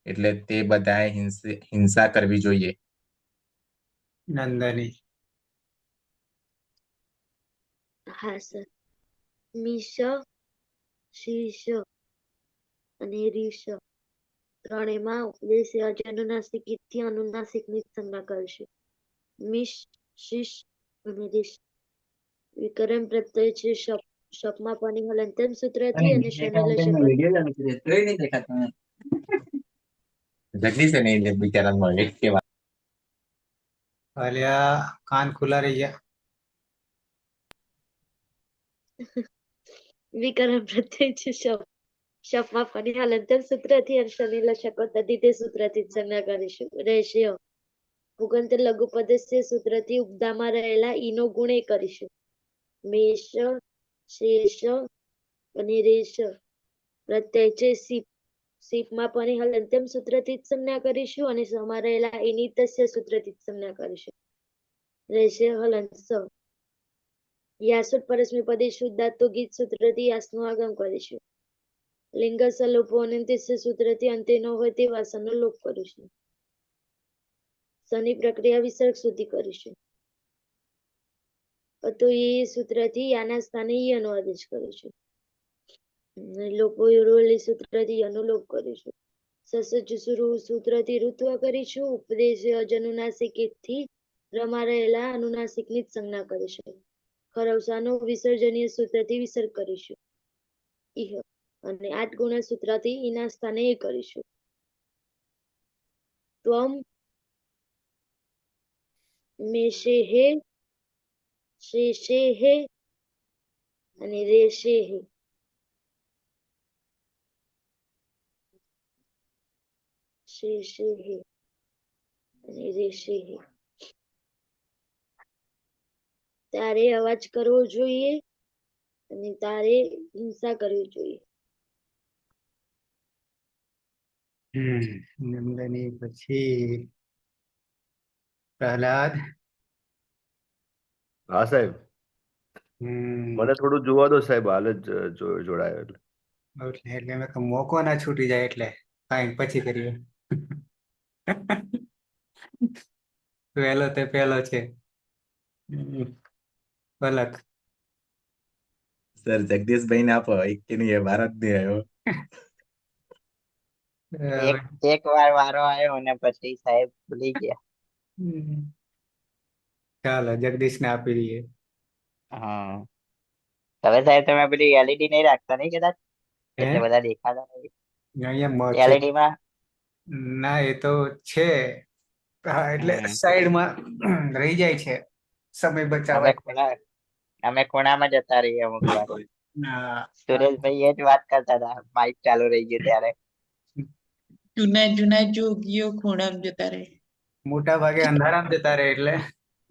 એટલે તે બધાએ હિંસા કરવી જોઈએ. નંદની. હા સર. મીશ, શીશ અને રીશ ત્રણેયમાં ઉપદેશ અનુનાસિક થી અનુનાસિક ની સંજ્ઞા કરશે. મીશ, શીશ અને રીશ વિકરણ પ્રત્યય છે શપમાં પનિહલ અંત્યમ સૂત્રથી અને જગદીશ ને બિચારા મળે કેવા અલ્યા કાન ખુલ્લા રહી ગયા. વિકરણ પ્રત્યય છે શપમાં પનિહલ અંત્યમ સૂત્રથી અને શનિલશક તદ્ધિતે સૂત્રથી સંજ્ઞા કરીશું. રહેશે પુગંત લઘુ પદસ્ય સૂત્રથી ઉપદામાં રહેલા ઈનો ગુણ એ કરીશું. મેષ, શેષ અને રેશ પ્રત્યય છે સીપ. સીપમાં પની હલંત્યમ સૂત્રથી જ સંજ્ઞા કરીશું અને સમા રહેલા એની તસ્ય સૂત્રથી જ સંજ્ઞા કરીશું. રહેશે હલંત સ. યાસુટ પરસ્મૈપદી શુદ્ધાતુ ગીત સૂત્રથી યાસનું આગમ કરીશું. લિંગ સલોપો અનંત્ય સૂત્રથી અંતે ન હોય તે વાસણનો લોપ કરીશું. સની પ્રક્રિયા વિસર્ગ સુધી કરીશું. તો એ સૂત્રથી યાના સ્થાને યનો આદેશ કરીશું. લોપો યુરોલી સૂત્રથી યનો લોપ કરીશું. સસજુસુરુ સૂત્રથી ઋત્વ કરીશું. ઉપદેશ અજનુનાસિકથી રમા રહેલા અનુનાસિકની જ સંજ્ઞા કરીશું. ખરવસાનો વિસર્જનીય સૂત્રથી વિસર્ગ કરીશું. ઇહ અને 8 ગુણા સૂત્રથી ઈના સ્થાને એ કરીશું. ત્વમ મેષેહે શેષેહે અને રેષેહે. શેષેહે અને રેષેહે. તારે અવાજ કરવો જોઈએ અને તારે હિંસા કરવી જોઈએ. નંદની પછી પ્રહલાદ. હા સાહેબ, મને થોડું જોવા દો સાહેબ, હાલ જ જોડાયો એટલે. એટલે મેં કહ્યું મોકો ના છૂટી જાય એટલે કાંઈ પછી કરીએ. પહેલો તે પહેલો છે. પલક. સર જગદીશભાઈ ને આપો, એક કે નહીં, ભારત નહીં આવ્યો. એક વાર વારો આવ્યો અને પછી સાહેબ ભૂલી ગયા. ચાલો જગદીશ ને આપી દઈએ. હા, હવે સાહેબ તમે પેલી એલઈડી નહીં રાખતા નહીં કદાચ, હે એટલે બધા દેખાતા નથી. અહીંયા છે. એલઈડી માં ના એ તો છે. હા એટલે હમ, સાઈડમાં રહી જાય છે સમય બચાવવા. અમે ખૂણામાં જતા રહીએ અમુક વાર. હા, સુરેશભાઈ એ જ વાત કરતા હતા, માઇક ચાલુ રહી ગયું ત્યારે. જૂના જૂના જોગીઓ ખૂણામાં જતા રહે. મોટા ભાગે અંધારામાં જતા રહે એટલે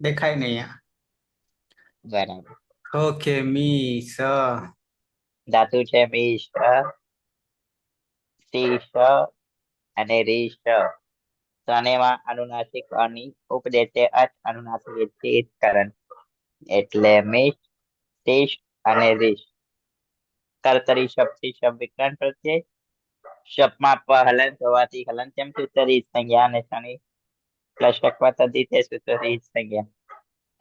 દેખાય નહીં. બરાબર. ઓકે મી સ. ધાતુ છે મીશ, શીશ અને રીશ. સનેમાં અનુનાસિક અની ઉપદેશે અચ અનુનાસિક કરણ એટલે મીશ, શીશ અને રીશ. કર્તરી શબ્દથી શબ્દ વિકરણ પ્રત્યય શબ્દમાં પ હલન હોવાથી હલંત્યમ સૂત્રની સંજ્ઞા અને શનિ લશકવા તદ્ધિતે સૂત્રની સંજ્ઞા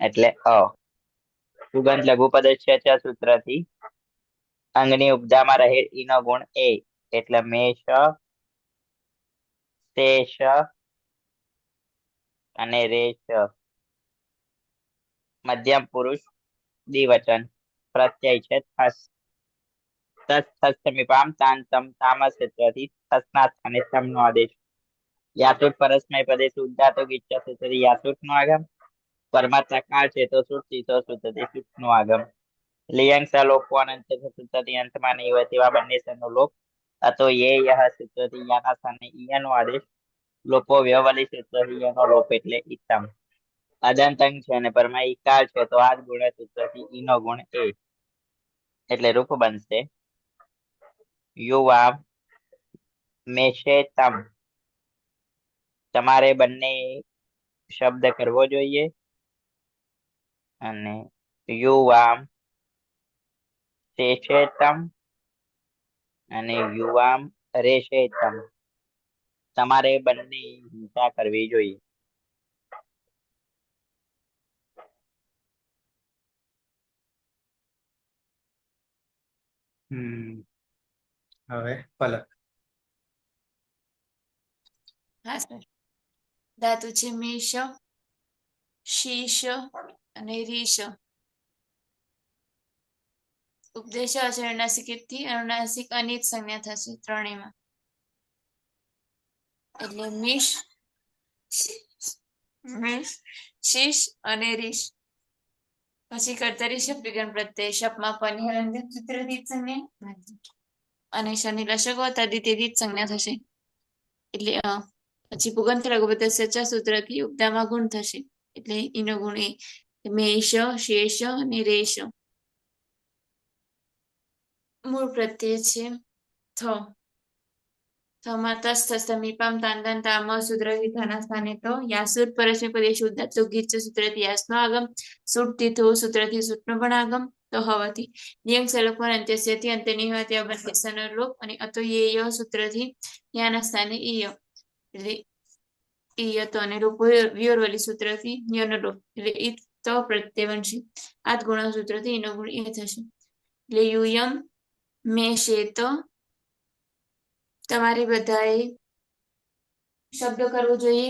એટલે અ. સુગંધ લઘુ પદચ્છ સૂત્રથી અંગની ઉપજામાં રહેલ ઈનો ગુણ એ એટલે મેષ, શેષ અને રેષ. મધ્યમ પુરુષ દ્વિવચન પ્રત્યય છે થસ. તત્સમીપામ તાંતમ તામસ સૂત્રથી થસના સ્થાને સમનો આદેશ. યાસુટ પરસ્મય પદે શુદ્ધાતો ગીચ્છા સૂત્રથી યાસુટ નો આગમ. પરમાત્મા કાળ છે તો સૂત્રથી સૂત્રથી નું આગમ. લિયંગ સલોપો અનંત સૂત્રથી અંતમાં નહીં હોય તેવા બંને સનો લોપ. અતો યે યહ સૂત્રથી યાના સ્થાને ઈયનો આદેશ. લોપો વ્યવલી સૂત્રથી યનો લોપ એટલે ઈતમ. અદંતંગ છે અને પરમા ઈકાર છે તો આ જ ગુણ સૂત્રથી ઈનો ગુણ એ એટલે રૂપ બનશે યુવા મેષે તમ. તમારે બંને શબ્દ કરવો જોઈએ અને યુવામ શેષેતમ અને યુવામ રેશેતમ. તમારે બંને હિંસા કરવી જોઈએ. હવે પલક. હા સર. ધાતુ છે મેષ, શીશ અને રીશ. ઉપદેશ અચરનાસિકથી અનુનાસિક અનિત સંજ્ઞા થશે ત્રણેયમાં. એટલે મિશ, શીશ અને રીશ. પછી કર્તરી શબ્દ વિકરણ પ્રત્યય શબ્દમાં પની હલંત્યમ સૂત્રથી જ સંજ્ઞા અને શનિ લશકો તદ્ધિતેથી જ સંજ્ઞા થશે એટલે પછી પુગંત લઘુપદસ્ય ચ સૂત્રથી ઉપદામાં ગુણ થશે એટલે એનો ગુણ એ મેષ, શેષ અને રેશ. મૂળ પ્રત્યય છે થ. થ तस्तस्थ मीपाम तांदन ताम सूत्र विधाना स्थाने तो यासूर परस्मैपदी शुद्धात् तो गीच सूत्रથી યાસનો આગમ સુટથી તો સૂત્રથી સૂટનો પણ આગમ તો હોવાથી નિયમ સલોપન અંત્યસ્યથી અંત્યની હોય તે અબંધ્યસનો લોપ અને અતો યેય સૂત્રથી યાના સ્થાને ઈય એટલે ઈય તો અને રૂપ વિયોરવલી સૂત્રથી યનો લોપ એટલે ઈ તો પ્રત્યય બનશે આ જ ગુણ સૂત્રથી એનો ગુણ એ થશે એટલે યુયમ મેષેત તમારે બધાએ શબ્દ કરવો જોઈએ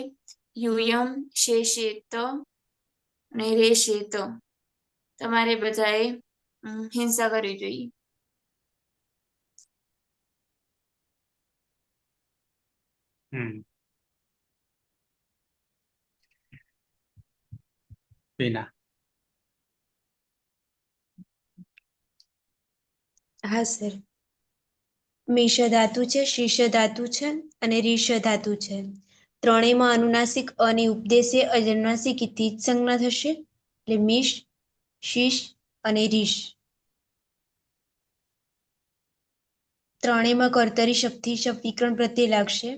યુયમ શેષેત અને રેષેત તમારે બધાએ હિંસા કરવી જોઈએ બીના હા સર મિશ ધાતુ છે, શીર્ષ ધાતુ છે અને રીશ ધાતુ છે. ત્રણેયમાં અનુનાસિક અને ઉપદેશે અનુનાસિક થી જ સંજ્ઞા થશે એટલે મિશ, શીશ અને રીશ. ત્રણેયમાં કર્તરી શબ્દથી શબ્દ વિકરણ પ્રત્યય લાગશે.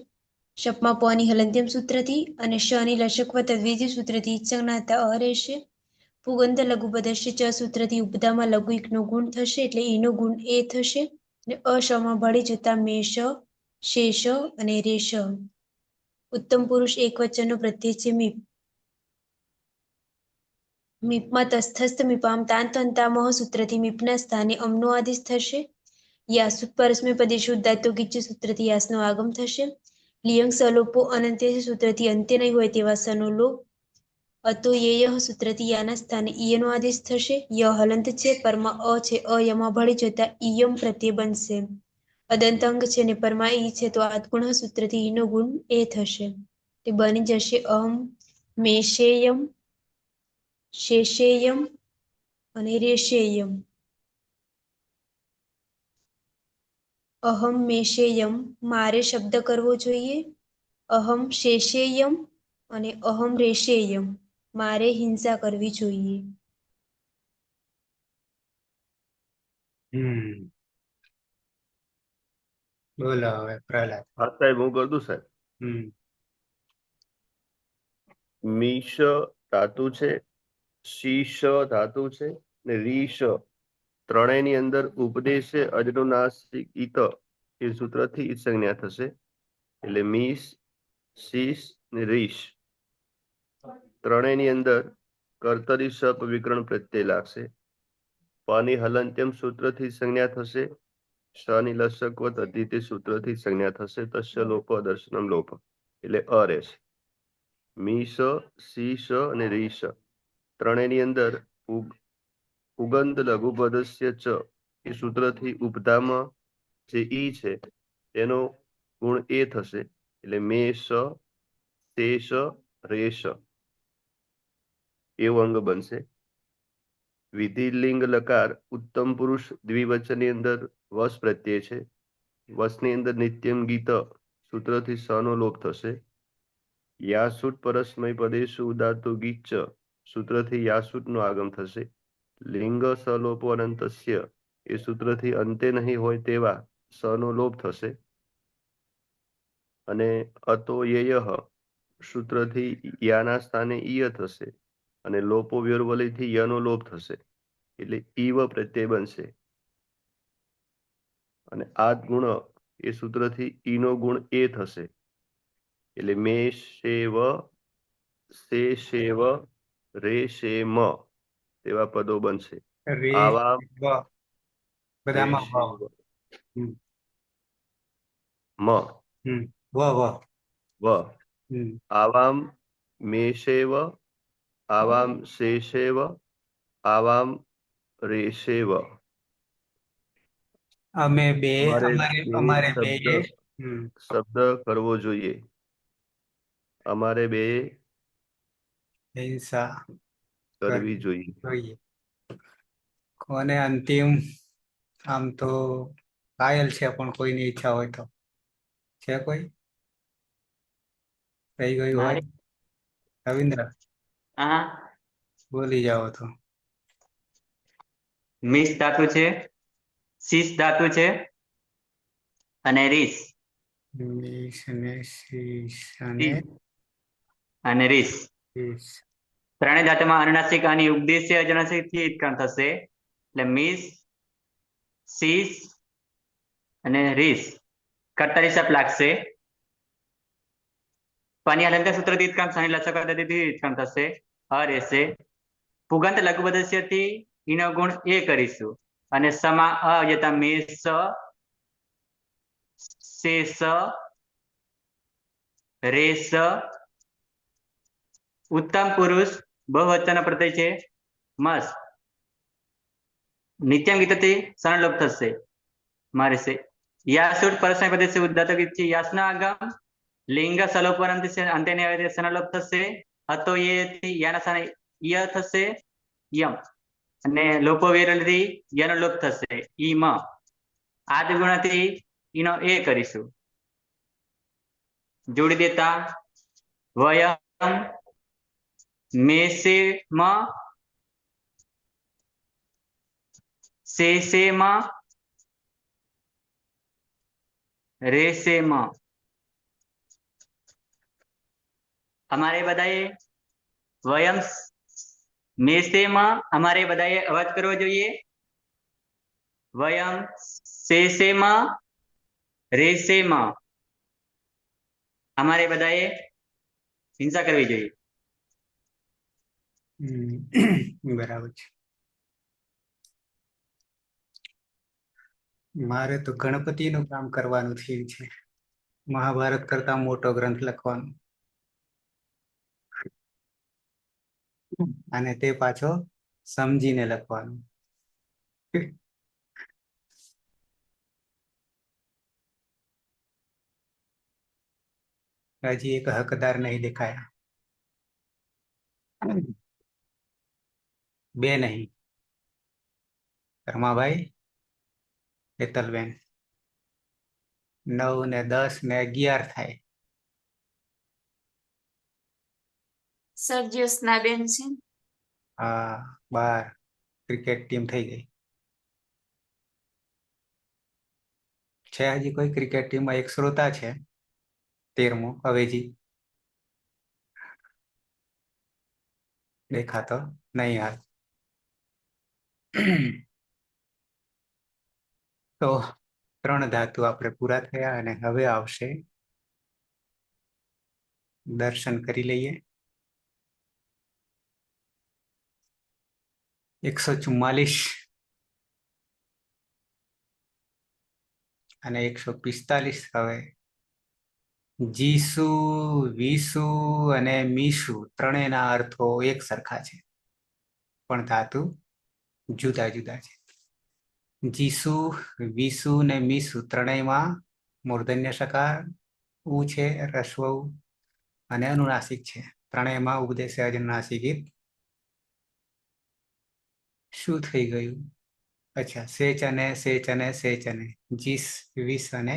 શબ્દમાં પ ની હલંત્યમ સૂત્રથી અને શ ની લશકવ તદ્વિધિ સૂત્રથી જ સંજ્ઞાતા અ રહેશે. પુગંત લઘુપદસ્ય ચ સૂત્રથી ઉપદામાં લઘુ એકનો ગુણ થશે એટલે એનો ગુણ એ થશે. અશમાં ભળી જતા મેષ, શેષ અને રેશ. ઉત્તમ પુરુષ એક વચનનો પ્રત્યય છે મીપ. મીપમાં તસ્થસ્થ મીપામ તાંત અંતામહ સૂત્રથી મીપના સ્થાને અમનો આદેશ થશે. યાસુત પરસ્મય પદે શુદ્ધાતો ગીચ સૂત્રથી યાસનો આગમ થશે. લિયંગ સલોપો અનંત્ય સૂત્રથી અંત્ય નહીં હોય તેવા સનો લોપ. અતો યેય સૂત્રથી યાના સ્થાને ઈયનો આદેશ થશે. ય હલંત છે પરમાં અ છે અયમાં ભળી જતા ઈયમ પ્રત્યય બનશે. અદંતંગ છે ને પરમાં ઈ છે તો આત્ગુણ સૂત્રથી ઈનો ગુણ એ થશે. તે બની જશે અહમ મેષેયમ, શેષેયમ અને રેષેયમ. અહમ મેષેયમ મારે શબ્દ કરવો જોઈએ. અહમ શેષેયમ અને અહમ રેષેયમ મારે હિંસા કરવી જોઈએ. બોલો હવે પ્રહલાદ. હા સાહેબ, હું કરી દઉં સાહેબ. મીશ ધાતુ છે, શીશ ધાતુ છે ને રીશ ત્રણેયની અંદર ઉપદેશે અજનુનાસિક ઈત એ સૂત્રથી ઈત સંજ્ઞા થશે એટલે મીશ, શીશ ને રીશ. ત્રણેયની અંદર કર્તરી શપ વિકરણ પ્રત્યય લાગશે. પની હલંત્યમ સૂત્રથી સંજ્ઞા થશે. શની લસકવ તદ્ધિતે સૂત્રથી સંજ્ઞા થશે. તસ્ય લોપ દર્શનમ લોપ એટલે અ રહેશે. મીશ, શીશ અને રીશ ત્રણેયની અંદર ઉગંત લઘુપદસ્ય ચ એ સૂત્રથી ઉપધામાં જે ઈ છે તેનો ગુણ એ થશે એટલે મેષ, શેષ, રેશ એવું અંગ બનશે. વિધિલિંગ લકાર ઉત્તમ પુરુષ દ્વિવચનની અંદર વસ પ્રત્યય છે. વસની અંદર નિત્યમ ગીત સૂત્રથી સનો લોપ થશે. યાસુટ પરસ્મય પદેશુ ઉદાતો ગીચ સૂત્રથી યાસુટ નો આગમ થશે. લિંગ સલોપો અનંતસ્ય એ સૂત્રથી અંતે નહીં હોય તેવા સનો લોપ થશે. અને અતો યેય સૂત્રથી યાના સ્થાને ઈય થશે અને લોપો વ્યોરવલીથી યનો લોપ થશે એટલે ઈવ પ્રત્યય બનશે. અને આ ગુણ એ સૂત્રથી ઈનો ગુણ એ થશે એટલે મેષેવ, શેષેવ, રેષેમ તેવા પદો બનશે. આવા બધામાં આવામ મેષેવ, આવામ શેષેવ, આવામ રેષેવ. અમે બે અમારે બે શબ્દ કરવો જોઈએ. અમારે બે હિંસા કરવી જોઈએ. કોને અંતિમ આમ તો ઘાયલ છે પણ કોઈની ઈચ્છા હોય તો છે કોઈ રહી ગયું હોય? રવિન્દ્ર બોલી જાઓ તો. મિશ ધાતુ છે, શીશ ધાતુ છે અને રીસ મીશ અને શીશ અને અને રીસ શીશ. ત્રણેય ધાતુમાં અનુનાસિક અને ઉપદેશ્ય અનુનાસિક થી ઉત્ક્રાંત થશે એટલે મીસ શીશ અને રીસ કર્તા શપ લાગશે પાની હલંત્ય સૂત્રથી ઉત્ક્રાંત સાની લસક પદ્ધતિથી ઉત્ક્રાંત થશે રહેશે પુગંત લઘુ પદ્ધતિથી ઈનો ગુણ એ કરીશું અને સમા જતા મેષ શેષ રેસ ઉત્તમ પુરુષ બહુવચન પ્રત્યય છે મસ નિત્યમ ગીતથી સરળ થશે મારે છે યાસુટ પરસ્મય પદ્ધતિ ઉદ્ધાતક છે યાસના આગમ લિંગ સલોપરંત છે અંતે આવે સરળ થશે હતો એ યાના સ્થાને ય થશે યમ અને લોપો વેરલથી યનો લોપ થશે ઈમ આદ ગુણથી ઈનો એ કરીશું જોડી દેતા વયમ મેસેમાં શેષેમાં રેસેમાં અમારે બધાએ વયમ મેસેમાં અમારે બધાએ અવાજ કરવો જોઈએ વયમ શેષેમાં રેસેમાં અમારે બધાએ હિંસા કરવી જોઈએ બરાબર છે. મારે તો ગણપતિનું કામ કરવાનું થયું છે. મહાભારત કરતા મોટો ગ્રંથ લખવાનો અને તે પાછો સમજીને લખવાનું. હજી એક હકદાર નહીં દેખાયા. બે નહીં, રમાભાઈ, હેતલબેન. 9 ને 10 ને 11 થાય. સર જ્યોત્સનાબેન છે. હા, 12 ક્રિકેટ ટીમ થઈ ગઈ છે. હજી કોઈ ક્રિકેટ ટીમમાં એક શ્રોતા છે, 13મો અવેજી દેખાતો નહીં હાલ. તો 3 ધાતુ આપણે પૂરા થયા અને હવે આવશે દર્શન કરી લઈએ. 144 અને 145 હવે જીસુ, વિસુ અને મીસુ ત્રણેયના અર્થો એક સરખા છે પણ ધાતુ જુદા જુદા છે. જીસુ, વિસુ ને મીસુ ત્રણેયમાં મૂર્ધન્ય સકાર ઉ છે, રસ્વ ઉ અને અનુનાસિક છે. ત્રણેયમાં ઉપદેશ અનુનાસિક શું થઈ ગયું? અચ્છા, સેચ અને સેચ અને સેચ અને જીસ, વિસ અને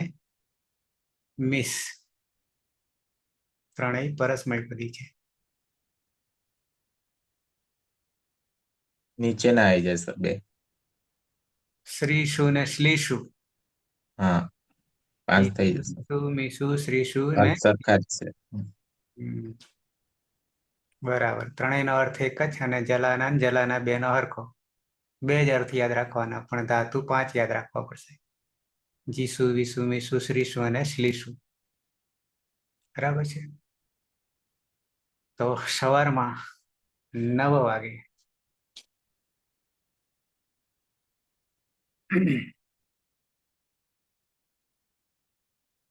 મિસ ત્રણેય પરસ્મય પદી છે. નીચે ના આવી જાય સર બે. શ્રીશુ ને શ્લીશુ. હા, 5 થઈ જશે. મીસુ, શ્રીશુ ને સરખા જ છે. બરાબર. ત્રણેયનો અર્થ એક જ અને જલાના જલાના બે નો હરખો. 2 જ અર્થ યાદ રાખવાના પણ ધાતુ 5 યાદ રાખવા પડશે. જીસુ, વિસુ, મીસુ, શ્રીશુ અને શ્લીશુ. બરાબર છે. તો સવારમાં 9 વાગે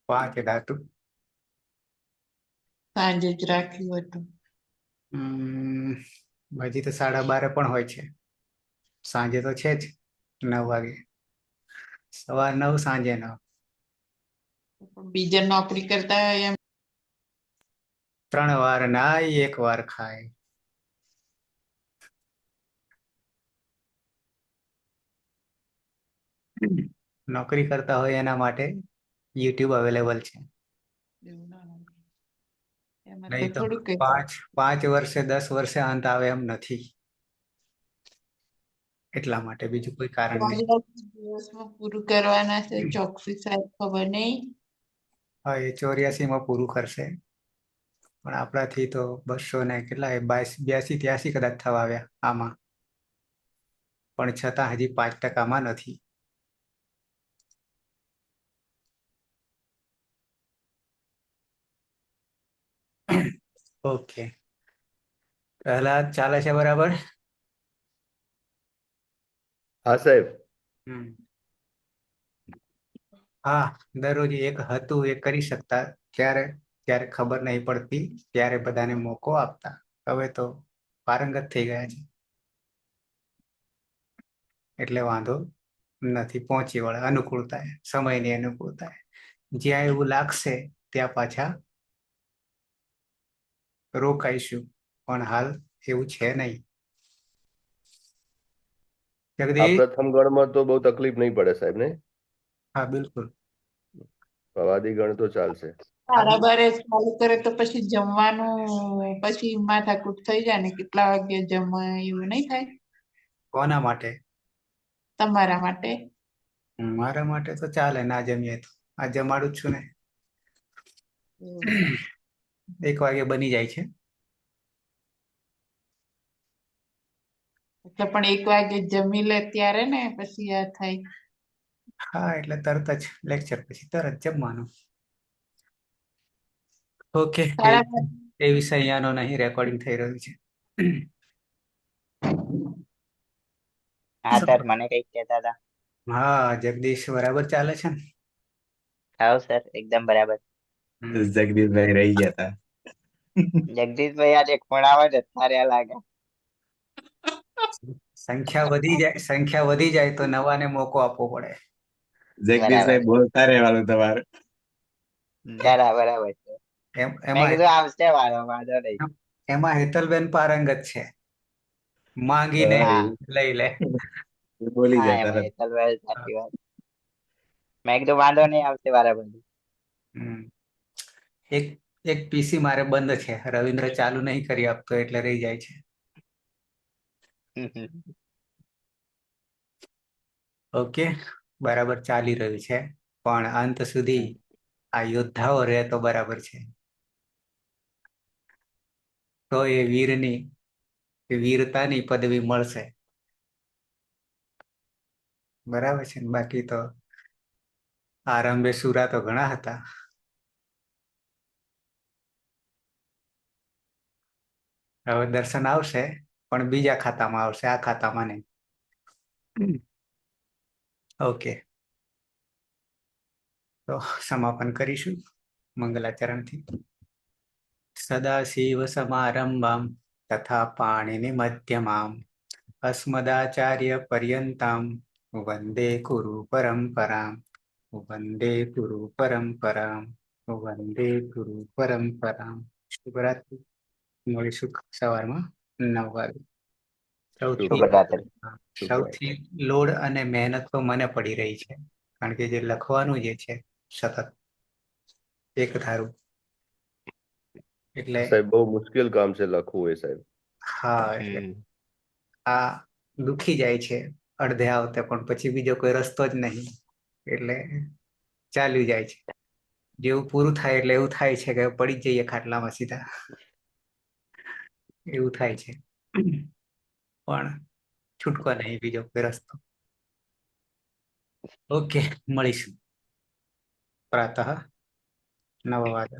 5 ધાતુ. સાંજે જ રાખ્યું હતું. હજી તો 12:30 પણ હોય છે. સાંજે તો છે જ 9 વાગે. સવાર 9, સાંજે 9. બીજા નોકરી કરતા હોય એમ 3 વાર નાય, 1 વાર ખાય. નોકરી કરતા હોય એના માટે યુટ્યુબ અવેલેબલ છે. એવું ના હોય. એમાં તો નહીં તો થોડું કઈ 5 વર્ષે 10 વર્ષે અંત આવે એમ નથી. એટલા માટે, બીજું કોઈ કારણ નહીં. દિવસમાં પૂરું કરવાના છે ચોકસી સાહેબ ખબર નહીં. હા, એ 84માં પૂરું કરશે, પણ આપણાથી તો 200 ને કેટલા 82-83 કદાચ થવા આવ્યા આમાં, પણ છતાં હજી 5%માં નથી. ઓકે, પ્રહલાદ ચાલે છે બરાબર? હા સાહેબ. હા, દરરોજ એક હતું એ કરી શકતા, ત્યારે ત્યારે ખબર નહીં પડતી ત્યારે બધાને મોકો આપતા, હવે તો પારંગત થઈ ગયા છે એટલે વાંધો નથી, પહોંચી વળે અનુકૂળતા, સમયની અનુકૂળતા, જ્યાં એવું લાગશે ત્યાં પાછા રોકાઈશું, પણ હાલ એવું છે નહીં. આ જગદીશ. પ્રથમ ગણમાં તો બહુ તકલીફ નહીં પડે સાહેબ ને? હા, બિલકુલ. ભવાદી ગણ તો ચાલશે. બરાબર ચાલુ કરે તો પછી જમવાનું પછી માથાકૂટ થઈ જાય ને, કેટલા વાગે જમવા એવું નહીં થાય કોના માટે? તમારા માટે? મારા માટે તો ચાલે, ના જમીએ તો આ જમાડું જ છું ને. 1 વાગે બની જાય છે. એટલે પણ 1 વાગે જમી લે ત્યારે ને પછી આ થાય. હા, એટલે તરત જ લેક્ચર પછી તરત જમવાનું. ઓકે, સાડા એ વિષય અહીંયાનો નહીં, રેકોર્ડિંગ થઈ રહ્યું છે. હા સર, મને કઈક કહેતા હતા. હા, જગદીશ બરાબર ચાલે છે ને? હા સર, એકદમ બરાબર. જગદીશભાઈ રહી ગયા હતા. જગદીશભાઈ આજે ખૂણામાં જતા રહ્યા લાગે. સંખ્યા વધી જાય તો નવાને મોકો આપવો પડે. જગદીશભાઈ બોલતા રહેવાનું તમારે. બરાબર છે. મેં કીધું આવશે વાંધો નહીં. એમાં હેતલબેન પારંગત છે, માંગીને લઈ લે. બોલી હા, જાય એમાં તરત. હેતલભાઈ સાચી વાત. મેં કીધું વાંધો નહીં, આવશે બરાબર. એક પીસી મારે બંધ છે, રવિન્દ્ર ચાલુ નહીં કરી આપતો એટલે રહી જાય છે. ઓકે, બરાબર ચાલી રહ્યું છે, પણ અંત સુધી આ યોદ્ધાઓ રહે તો બરાબર છે, તો એ વીરતાની પદવી મળશે. બરાબર છે ને? બાકી તો આરંભે સુરા તો ઘણા હતા. હવે દર્શન આવશે, પણ બીજા ખાતામાં આવશે, આ ખાતામાં નહીં. ઓકે, તો સમાપન કરીશું મંગલાચરણથી. સદાશિવ સમારંભામ તથા પાણીની મધ્યમામ અસ્મદાચાર્ય પર્યંતામ વંદે કુરુ પરંપરામ, વંદે કુરુ પરંપરામ, વંદે કુરુ પરંપરામ. શુભરાત્રિ. મળીશું સવારમાં 9 વાગે. સૌથી લોડ અને મહેનત તો મને પડી રહી છે, કારણ કે જે લખવાનું જે છે સતત એક ધારું, એટલે સાહેબ બહુ મુશ્કેલ કામ છે લખવું એ સાહેબ. હા, એટલે આ દુખી જાય છે અડધે આવતે, પણ પછી બીજો કોઈ રસ્તો જ નહીં, એટલે ચાલ્યું જાય છે. જેવું પૂરું થાય એટલે એવું થાય છે કે પડી જ જઈએ ખાટલામાં સીધા, એવું થાય છે, પણ છૂટકો નહીં બીજો કોઈ રસ્તો. ઓકે, મળીશું પ્રાતઃ 9 વાગે.